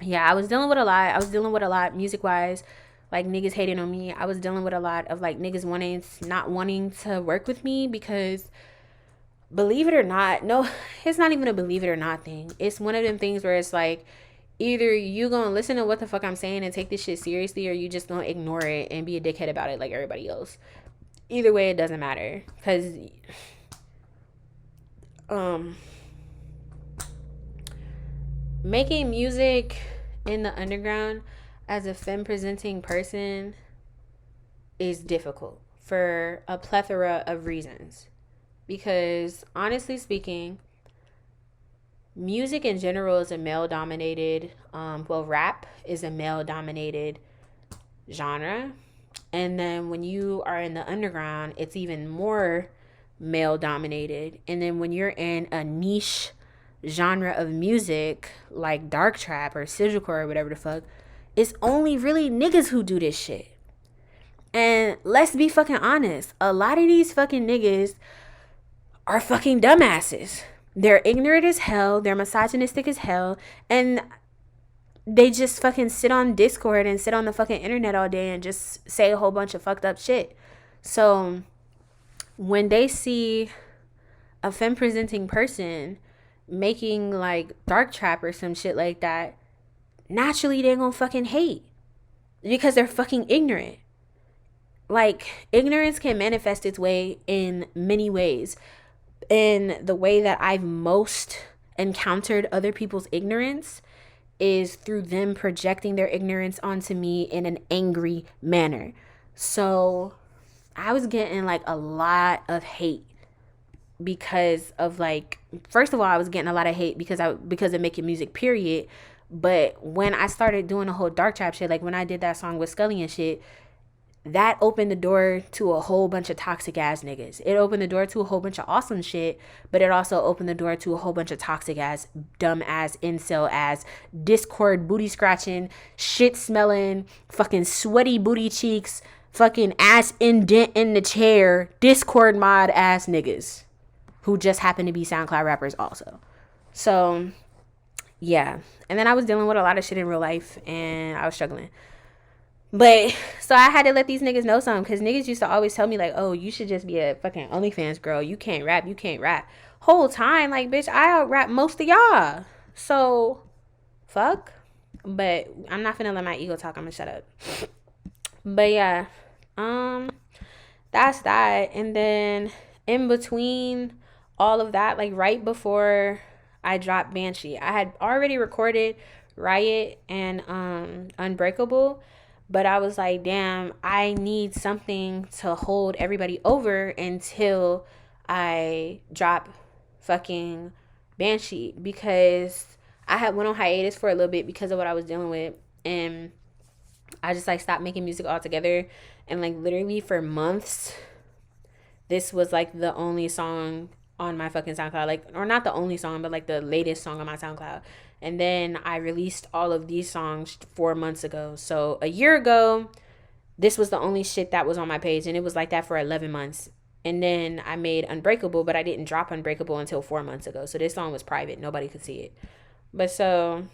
yeah, I was dealing with a lot music wise. Like, niggas hating on me. I was dealing with a lot of like niggas not wanting to work with me, because believe it or not, no, it's not even a believe it or not thing. It's one of them things where it's like, either you gonna listen to what the fuck I'm saying and take this shit seriously, or you just gonna ignore it and be a dickhead about it like everybody else. Either way, it doesn't matter, because making music in the underground, as a femme presenting person is difficult for a plethora of reasons. Because honestly speaking, music in general is a male dominated, rap is a male dominated genre. And then when you are in the underground, it's even more male dominated. And then when you're in a niche genre of music like dark trap or sigilcore or whatever the fuck, it's only really niggas who do this shit. And let's be fucking honest, a lot of these fucking niggas are fucking dumbasses. They're ignorant as hell, they're misogynistic as hell, and they just fucking sit on Discord and sit on the fucking internet all day and just say a whole bunch of fucked up shit. So when they see a femme presenting person making like dark trap or some shit like that, naturally they're gonna fucking hate because they're fucking ignorant. Like, ignorance can manifest its way in many ways. And the way that I've most encountered other people's ignorance is through them projecting their ignorance onto me in an angry manner. So I was getting like a lot of hate because of like, first of all, I was getting a lot of hate because of making music, period. But when I started doing the whole dark trap shit, like when I did that song with Scully and shit, that opened the door to a whole bunch of toxic ass niggas. It opened the door to a whole bunch of awesome shit, but it also opened the door to a whole bunch of toxic ass, dumb ass, incel ass, Discord booty scratching, shit smelling, fucking sweaty booty cheeks, fucking ass indent in the chair, Discord mod ass niggas who just happen to be SoundCloud rappers also. So yeah. And then I was dealing with a lot of shit in real life and I was struggling. But so I had to let these niggas know something, because niggas used to always tell me like, oh, you should just be a fucking OnlyFans girl. You can't rap. Whole time, like, bitch, I out rap most of y'all. So fuck. But I'm not finna let my ego talk. I'm gonna shut up. But yeah, that's that. And then in between all of that, like right before I dropped Banshee, I had already recorded Riot and Unbreakable. But I was like, damn, I need something to hold everybody over until I drop fucking Banshee, because I had went on hiatus for a little bit because of what I was dealing with, and I just like stopped making music altogether. And like literally for months, this was like the only song on my fucking SoundCloud, like, or not the only song, but like the latest song on my SoundCloud. And then I released all of these songs 4 months ago. So a year ago, this was the only shit that was on my page, and it was like that for 11 months. And then I made Unbreakable, but I didn't drop Unbreakable until 4 months ago. So this song was private. Nobody could see it. But so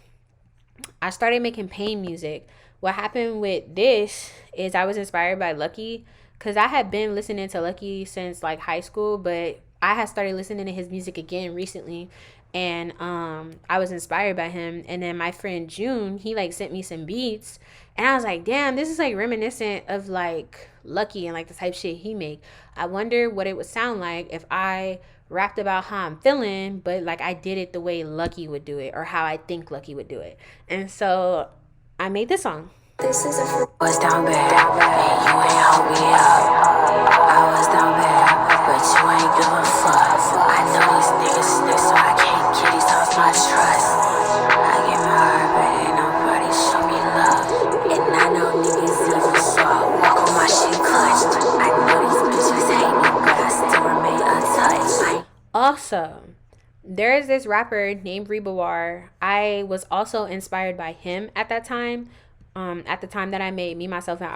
I started making pain music. What happened with this is I was inspired by Lucky, because I had been listening to Lucky since like high school, but I had started listening to his music again recently, and I was inspired by him. And then my friend June, he like sent me some beats, and I was like, damn, this is like reminiscent of like Lucky and like the type shit he make. I wonder what it would sound like if I rapped about how I'm feeling, but like I did it the way Lucky would do it, or how I think Lucky would do it. And so I made this song. This is a was down bad, and you ain't hold me up. I was down bad, but you ain't give a fuck. I know these niggas snitch, so I can't get these off my trust. I get my heart, but ain't nobody show me love. And I know niggas evil, so I walk on my shit clutched. I know these bitches hate me, but I still remain untouched. Also, there is this rapper named Rebawar. I was also inspired by him at that time. At the time that I made Me, Myself, and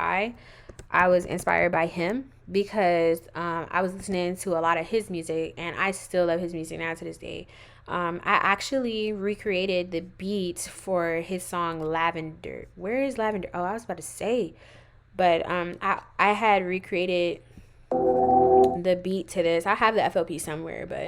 I was inspired by him because I was listening to a lot of his music, and I still love his music now to this day. I actually recreated the beat for his song Lavender. Where is Lavender? Oh, I was about to say. But I had recreated the beat to this. I have the FLP somewhere, but...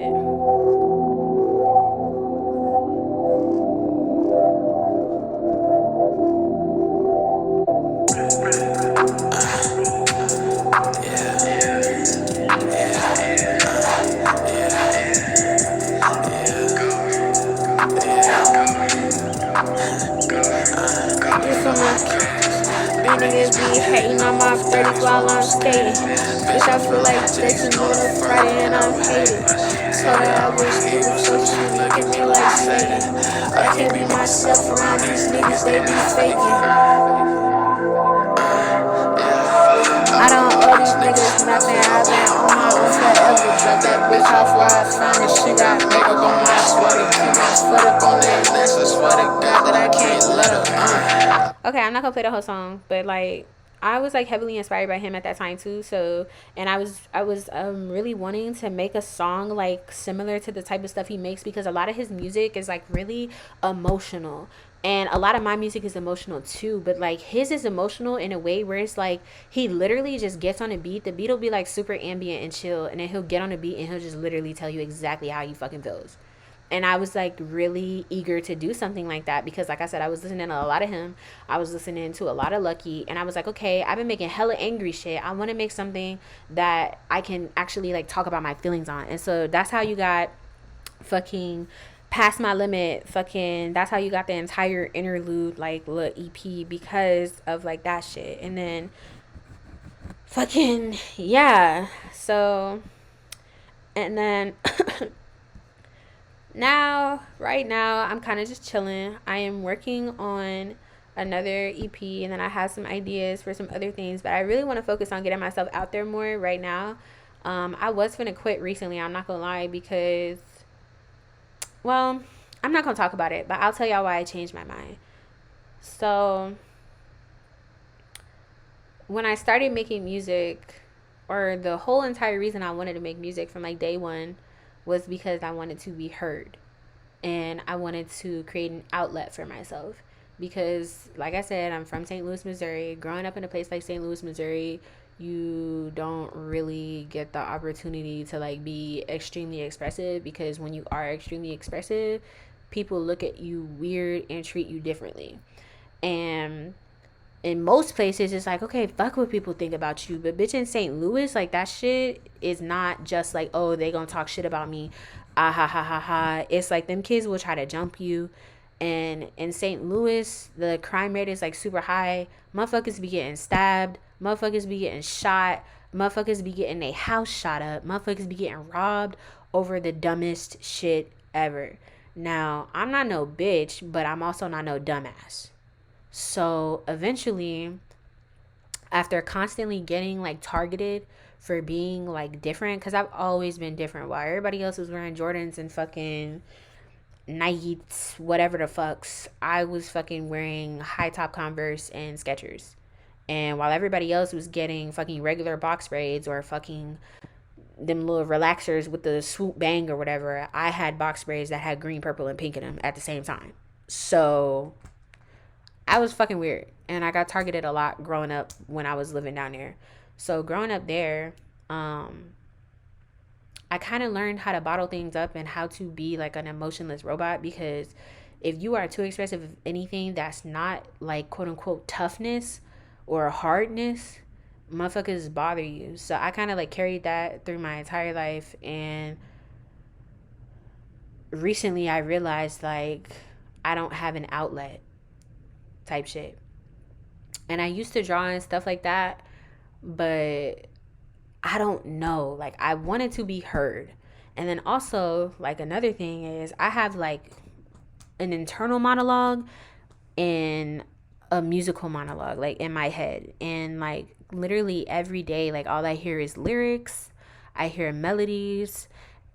my 30s while I'm skating. Bitch, I feel like Jason on a Friday and I'm hating. Told her I wish niggas so she look at me like Satan. I can't be myself around these niggas, they be faking. I don't owe these niggas nothing, I've been on my own forever. Drop that bitch off where I found it, she got makeup on my sweater. Keep my foot up on their necks, I swear to God that I can't let her. Okay, I'm not gonna play the whole song, but like I was like heavily inspired by him at that time too. So, and I was really wanting to make a song like similar to the type of stuff he makes, because a lot of his music is like really emotional. And a lot of my music is emotional too, but like his is emotional in a way where it's like he literally just gets on a beat. The beat will be like super ambient and chill, and then he'll get on a beat and he'll just literally tell you exactly how he fucking feels. And I was like really eager to do something like that, because like I said, I was listening to a lot of him. I was listening to a lot of Lucky, and I was like, okay, I've been making hella angry shit. I want to make something that I can actually like talk about my feelings on. And so that's how you got fucking Past My Limit. Fucking that's how you got the entire interlude like little EP, because of like that shit. And then fucking yeah. So and then right now, I'm kind of just chilling. I am working on another EP, and then I have some ideas for some other things, but I really want to focus on getting myself out there more right now. I was gonna quit recently, I'm not gonna lie, because, well, I'm not gonna talk about it, but I'll tell y'all why I changed my mind. So, when I started making music, or the whole entire reason I wanted to make music from like day one, was because I wanted to be heard. And I wanted to create an outlet for myself, because like I said, I'm from St. Louis, Missouri. Growing up in a place like St. Louis, Missouri, you don't really get the opportunity to like be extremely expressive, because when you are extremely expressive, people look at you weird and treat you differently. And in most places it's like, okay, fuck what people think about you, but bitch, in St. Louis, like that shit is not just like, oh, they gonna talk shit about me, ah ha ha ha ha. It's like them kids will try to jump you. And in St. Louis, the crime rate is like super high. Motherfuckers be getting stabbed, motherfuckers be getting shot, motherfuckers be getting their house shot up, motherfuckers be getting robbed over the dumbest shit ever. Now, I'm not no bitch, but I'm also not no dumbass. So eventually, after constantly getting like targeted for being like different, because I've always been different. While everybody else was wearing Jordans and fucking Nikes, whatever the fucks, I was fucking wearing high top Converse and Skechers. And while everybody else was getting fucking regular box braids or fucking them little relaxers with the swoop bang or whatever, I had box braids that had green, purple, and pink in them at the same time. So I was fucking weird, and I got targeted a lot growing up when I was living down there. So growing up there, I kind of learned how to bottle things up and how to be like an emotionless robot, because if you are too expressive of anything that's not like quote unquote toughness or hardness, motherfuckers bother you. So I kind of like carried that through my entire life, and recently I realized like I don't have an outlet type shit. And I used to draw and stuff like that, but I don't know. Like I wanted to be heard. And then also like another thing is I have like an internal monologue and a musical monologue like in my head. And like literally every day, like all I hear is lyrics. I hear melodies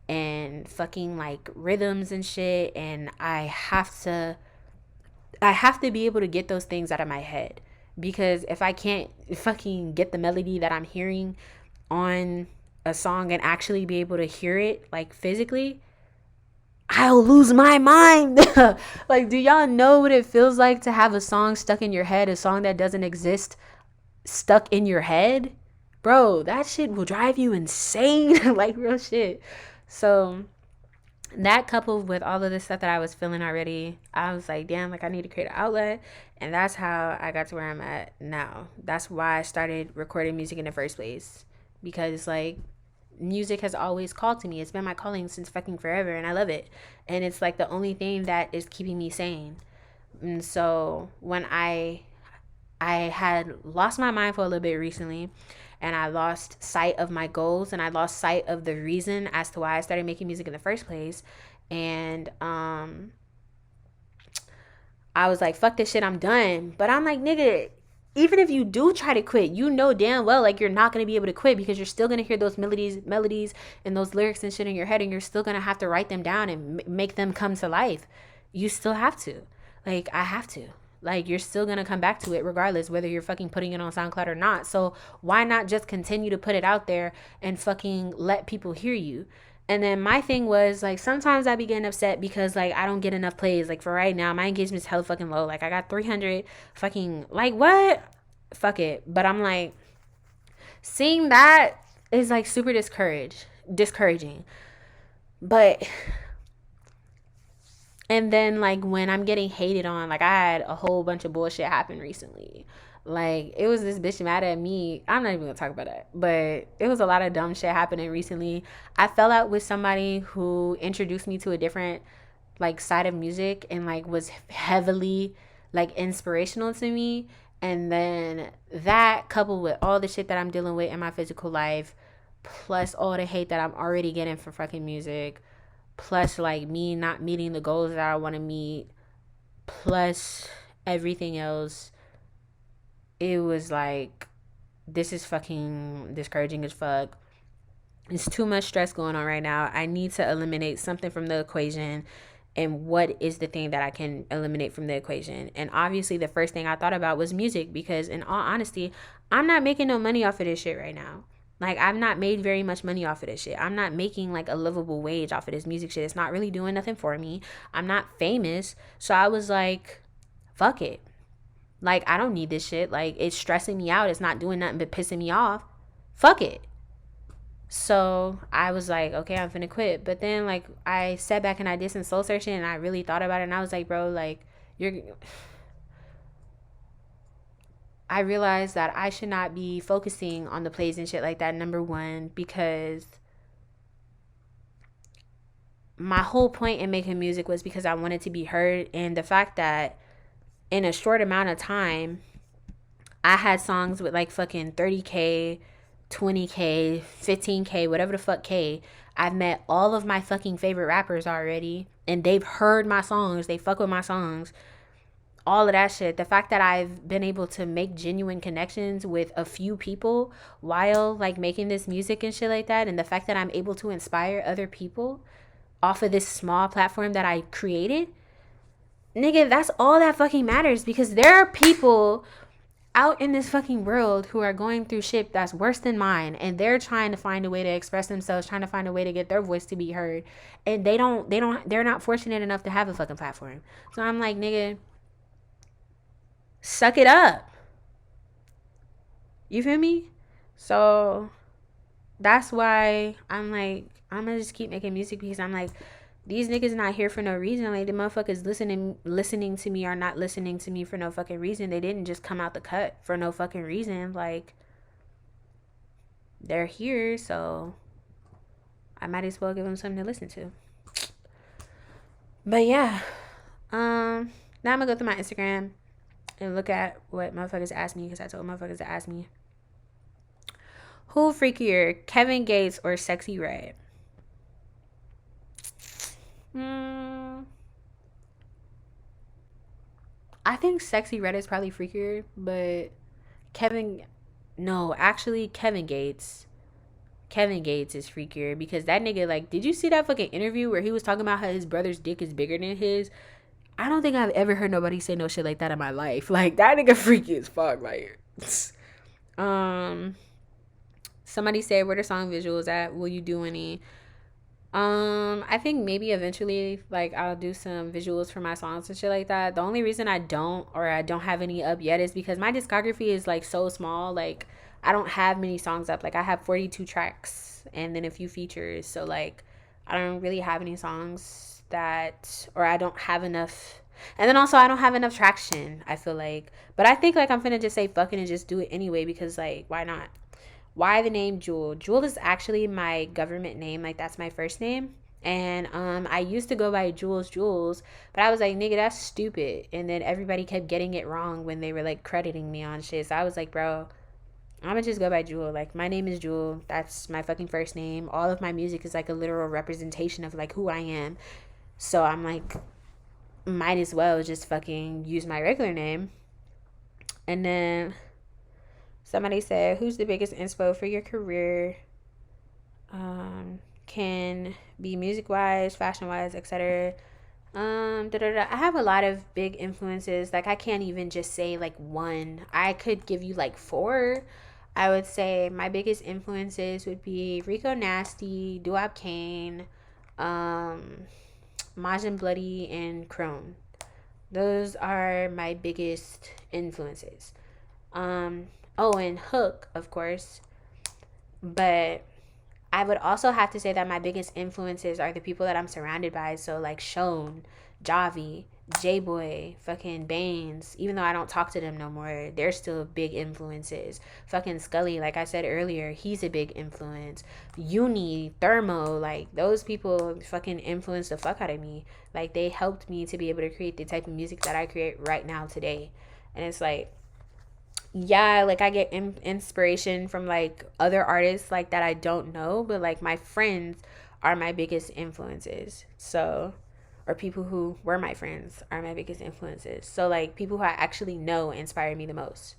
and fucking like rhythms and shit, and I have to be able to get those things out of my head, because if I can't fucking get the melody that I'm hearing on a song and actually be able to hear it like physically, I'll lose my mind. Like, do y'all know what it feels like to have a song stuck in your head, a song that doesn't exist stuck in your head? Bro, that shit will drive you insane. Like real shit. So that coupled with all of this stuff that I was feeling already, I was like, damn, like I need to create an outlet. And that's how I got to where I'm at now. That's why I started recording music in the first place, because like music has always called to me. It's been my calling since fucking forever, and I love it. And it's like the only thing that is keeping me sane. And so when I I had lost my mind for a little bit recently, and I lost sight of my goals, and I lost sight of the reason as to why I started making music in the first place. And I was like, fuck this shit, I'm done. But I'm like, nigga, even if you do try to quit, you know damn well like you're not gonna be able to quit, because you're still gonna hear those melodies and those lyrics and shit in your head, and you're still gonna have to write them down and make them come to life. You still have to. Like, I have to. Like, you're still gonna come back to it regardless whether you're fucking putting it on SoundCloud or not. So why not just continue to put it out there and fucking let people hear you? And then my thing was like, sometimes I be getting upset because like I don't get enough plays. Like, for right now, my engagement's hella fucking low. Like, I got 300 fucking, like, what? Fuck it. But I'm like, seeing that is like super discouraging. But and then like when I'm getting hated on, like I had a whole bunch of bullshit happen recently. Like, it was this bitch mad at me. I'm not even gonna talk about that. But it was a lot of dumb shit happening recently. I fell out with somebody who introduced me to a different like side of music, and like was heavily like inspirational to me. And then that, coupled with all the shit that I'm dealing with in my physical life, plus all the hate that I'm already getting for fucking music, plus like me not meeting the goals that I want to meet, plus everything else, it was like, this is fucking discouraging as fuck. It's too much stress going on right now. I need to eliminate something from the equation. And what is the thing that I can eliminate from the equation? And obviously the first thing I thought about was music, because in all honesty, I'm not making no money off of this shit right now. Like, I've not made very much money off of this shit. I'm not making like a livable wage off of this music shit. It's not really doing nothing for me. I'm not famous. So I was like, fuck it. Like, I don't need this shit. Like, it's stressing me out. It's not doing nothing but pissing me off. Fuck it. So I was like, okay, I'm finna quit. But then like I sat back and I did some soul searching, and I really thought about it, and I was like, bro, like, I realized that I should not be focusing on the plays and shit like that, number one, because my whole point in making music was because I wanted to be heard. And the fact that in a short amount of time I had songs with like fucking 30K, 20K, 15K, whatever the fuck K. I've met all of my fucking favorite rappers already, and they've heard my songs. They fuck with my songs. All of that shit. The fact that I've been able to make genuine connections with a few people while like making this music and shit like that, and the fact that I'm able to inspire other people off of this small platform that I created, nigga, that's all that fucking matters. Because there are people out in this fucking world who are going through shit that's worse than mine, and they're trying to find a way to express themselves, trying to find a way to get their voice to be heard, and they're not fortunate enough to have a fucking platform. So I'm like, nigga, suck it up. You feel me? So that's why I'm like, I'm gonna just keep making music, because I'm like, these niggas not here for no reason. Like, the motherfuckers listening to me are not listening to me for no fucking reason. They didn't just come out the cut for no fucking reason. Like, they're here, so I might as well give them something to listen to. But yeah, now I'm gonna go through my Instagram and look at what motherfuckers asked me, because I told motherfuckers to ask me, who freakier, Kevin Gates or Sexy Red? I think Sexy Red is probably freakier, but Kevin Gates. Kevin Gates is freakier, because that nigga, like, did you see that fucking interview where he was talking about how his brother's dick is bigger than his? I don't think I've ever heard nobody say no shit like that in my life. Like, that nigga freaky as fuck. Like, somebody said, where the song visuals at? Will you do any? I think maybe eventually, like, I'll do some visuals for my songs and shit like that. The only reason I don't have any up yet is because my discography is like so small. Like, I don't have many songs up. Like, I have 42 tracks and then a few features. So like, I don't really have any songs that, or I don't have enough. And then also I don't have enough traction, I feel like. But I think like I'm finna just say fuck it and just do it anyway, because like, why not? Why the name Jewel? Jewel is actually my government name. Like, that's my first name. And I used to go by Jules, but I was like, nigga, that's stupid. And then everybody kept getting it wrong when they were like crediting me on shit. So I was like, bro, I'm gonna just go by Jewel. Like, my name is Jewel. That's my fucking first name. All of my music is like a literal representation of like who I am. So I'm like, might as well just fucking use my regular name. And then somebody said, who's the biggest inspo for your career? Can be music wise, fashion wise, etc. I have a lot of big influences. Like, I can't even just say like one. I could give you like four. I would say my biggest influences would be Rico Nasty, Duop Kane, Majin Bloody, and Chrome. Those are my biggest influences. Oh, and Hook, of course. But I would also have to say that my biggest influences are the people that I'm surrounded by. So like Shone, Javi, J-Boy, fucking Baines. Even though I don't talk to them no more, they're still big influences. Fucking Scully, like I said earlier, he's a big influence. Uni, Thermo, like those people fucking influenced the fuck out of me. Like, they helped me to be able to create the type of music that I create right now today. And it's like, yeah, like I get inspiration from like other artists like that I don't know, but like my friends are my biggest influences. So, or people who were my friends are my biggest influences. So like people who I actually know inspire me the most.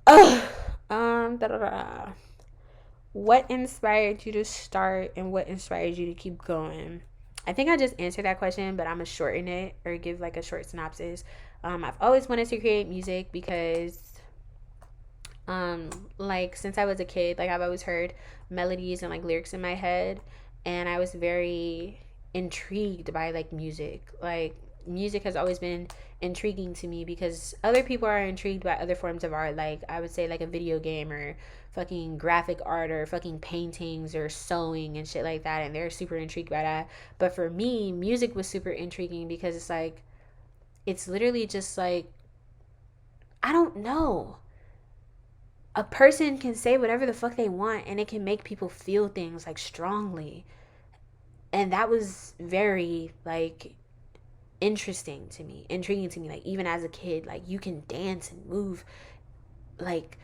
Ugh. Da, da, da. What inspired you to start and what inspired you to keep going? I think I just answered that question, but I'm gonna shorten it or give like a short synopsis. I've always wanted to create music because like since I was a kid, like I've always heard melodies and like lyrics in my head, and I was very intrigued by like music. Like, music has always been intriguing to me because other people are intrigued by other forms of art, like I would say like a video game or fucking graphic art or fucking paintings or sewing and shit like that, and they're super intrigued by that. But for me, music was super intriguing because it's like, it's literally just like, I don't know, a person can say whatever the fuck they want and it can make people feel things like strongly. And that was very like intriguing to me. Like, even as a kid, like you can dance and move, like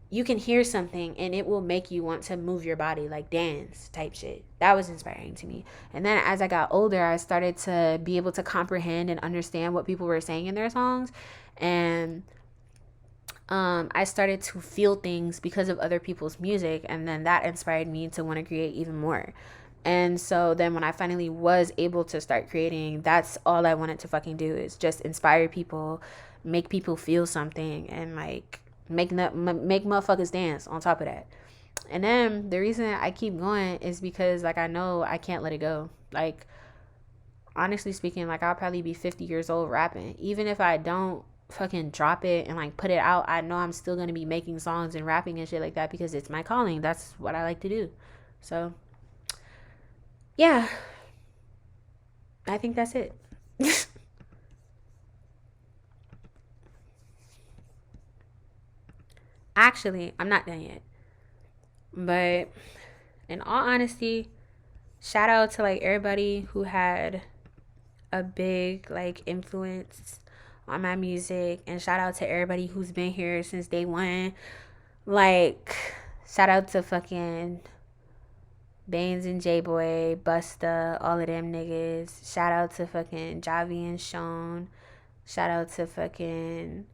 you can hear something and it will make you want to move your body, like dance type shit. That was inspiring to me. And then as I got older, I started to be able to comprehend and understand what people were saying in their songs. And I started to feel things because of other people's music, and then that inspired me to want to create even more. And so then when I finally was able to start creating, that's all I wanted to fucking do, is just inspire people, make people feel something, and like make motherfuckers dance on top of that. And then the reason I keep going is because like I know I can't let it go. Like, honestly speaking, like I'll probably be 50 years old rapping. Even if I don't fucking drop it and like put it out, I know I'm still gonna be making songs and rapping and shit like that because it's my calling. That's what I like to do. So yeah, I think that's it. Actually, I'm not done yet. But in all honesty, shout out to like everybody who had a big like influence on my music, and shout out to everybody who's been here since day one. Like, shout out to fucking Baines and J-Boy, Busta, all of them niggas. Shout out to fucking Javi and Sean. Shout out to fucking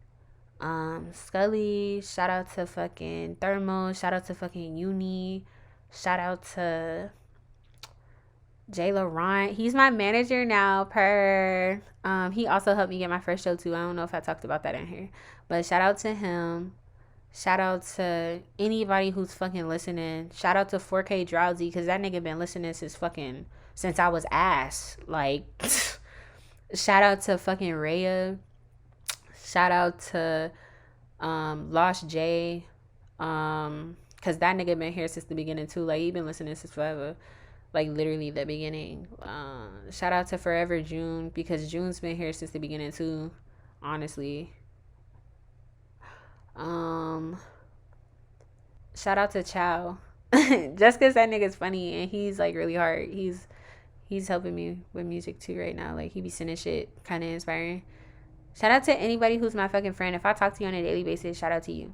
Scully. Shout out to fucking Thermo. Shout out to fucking Uni. Shout out to Jay Laurent. He's my manager now, per he also helped me get my first show too. I don't know if I talked about that in here, but shout out to him. Shout out to anybody who's fucking listening. Shout out to 4K Drowsy, because that nigga been listening since I was ass. Like, shout out to fucking Raya. Shout out to Lost J. Cause that nigga been here since the beginning too. Like, he been listening since forever. Like, literally the beginning. Shout out to Forever June, because June's been here since the beginning too, honestly. Shout out to Chow. Just because that nigga's funny and he's like really hard. He's helping me with music too right now. Like, he be sending shit kind of inspiring. Shout out to anybody who's my fucking friend. If I talk to you on a daily basis, shout out to you.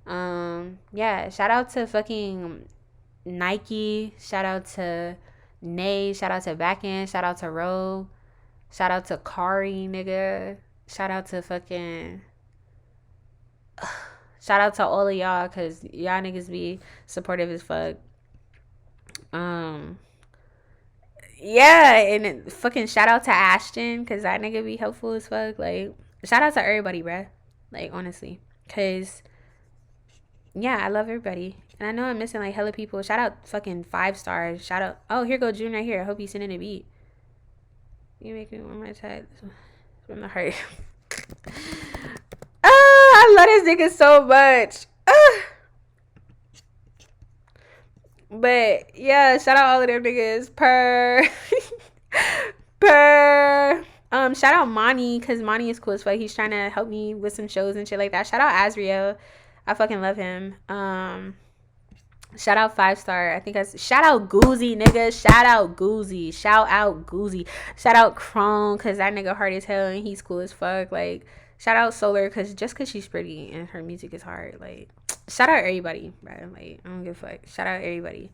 Yeah, shout out to fucking Nike. Shout out to Nay. Shout out to Backend. Shout out to Roe. Shout out to Kari, nigga. Shout out to fucking... Shout out to all of y'all, because y'all niggas be supportive as fuck. Yeah, and fucking shout out to Ashton, because that nigga be helpful as fuck. Like, shout out to everybody, bruh. Like, honestly. Because, yeah, I love everybody. And I know I'm missing, like, hella people. Shout out fucking 5 stars. Shout out... Oh, here go June right here. I hope he's sending a beat. You make me one more time. From the heart. I love this nigga so much. But yeah, shout out all of them niggas. Shout out Monty, because Monty is cool as fuck. He's trying to help me with some shows and shit like that. Shout out Azriel. I fucking love him. Shout out 5 star. I think that's... Shout out Goozy, nigga. Shout out Goozy. Shout out Goozy. Shout out Crone, because that nigga hard as hell and he's cool as fuck. Like, shout out Solar, because she's pretty and her music is hard. Like, shout out everybody, bro. Like, I don't give a fuck. Shout out everybody.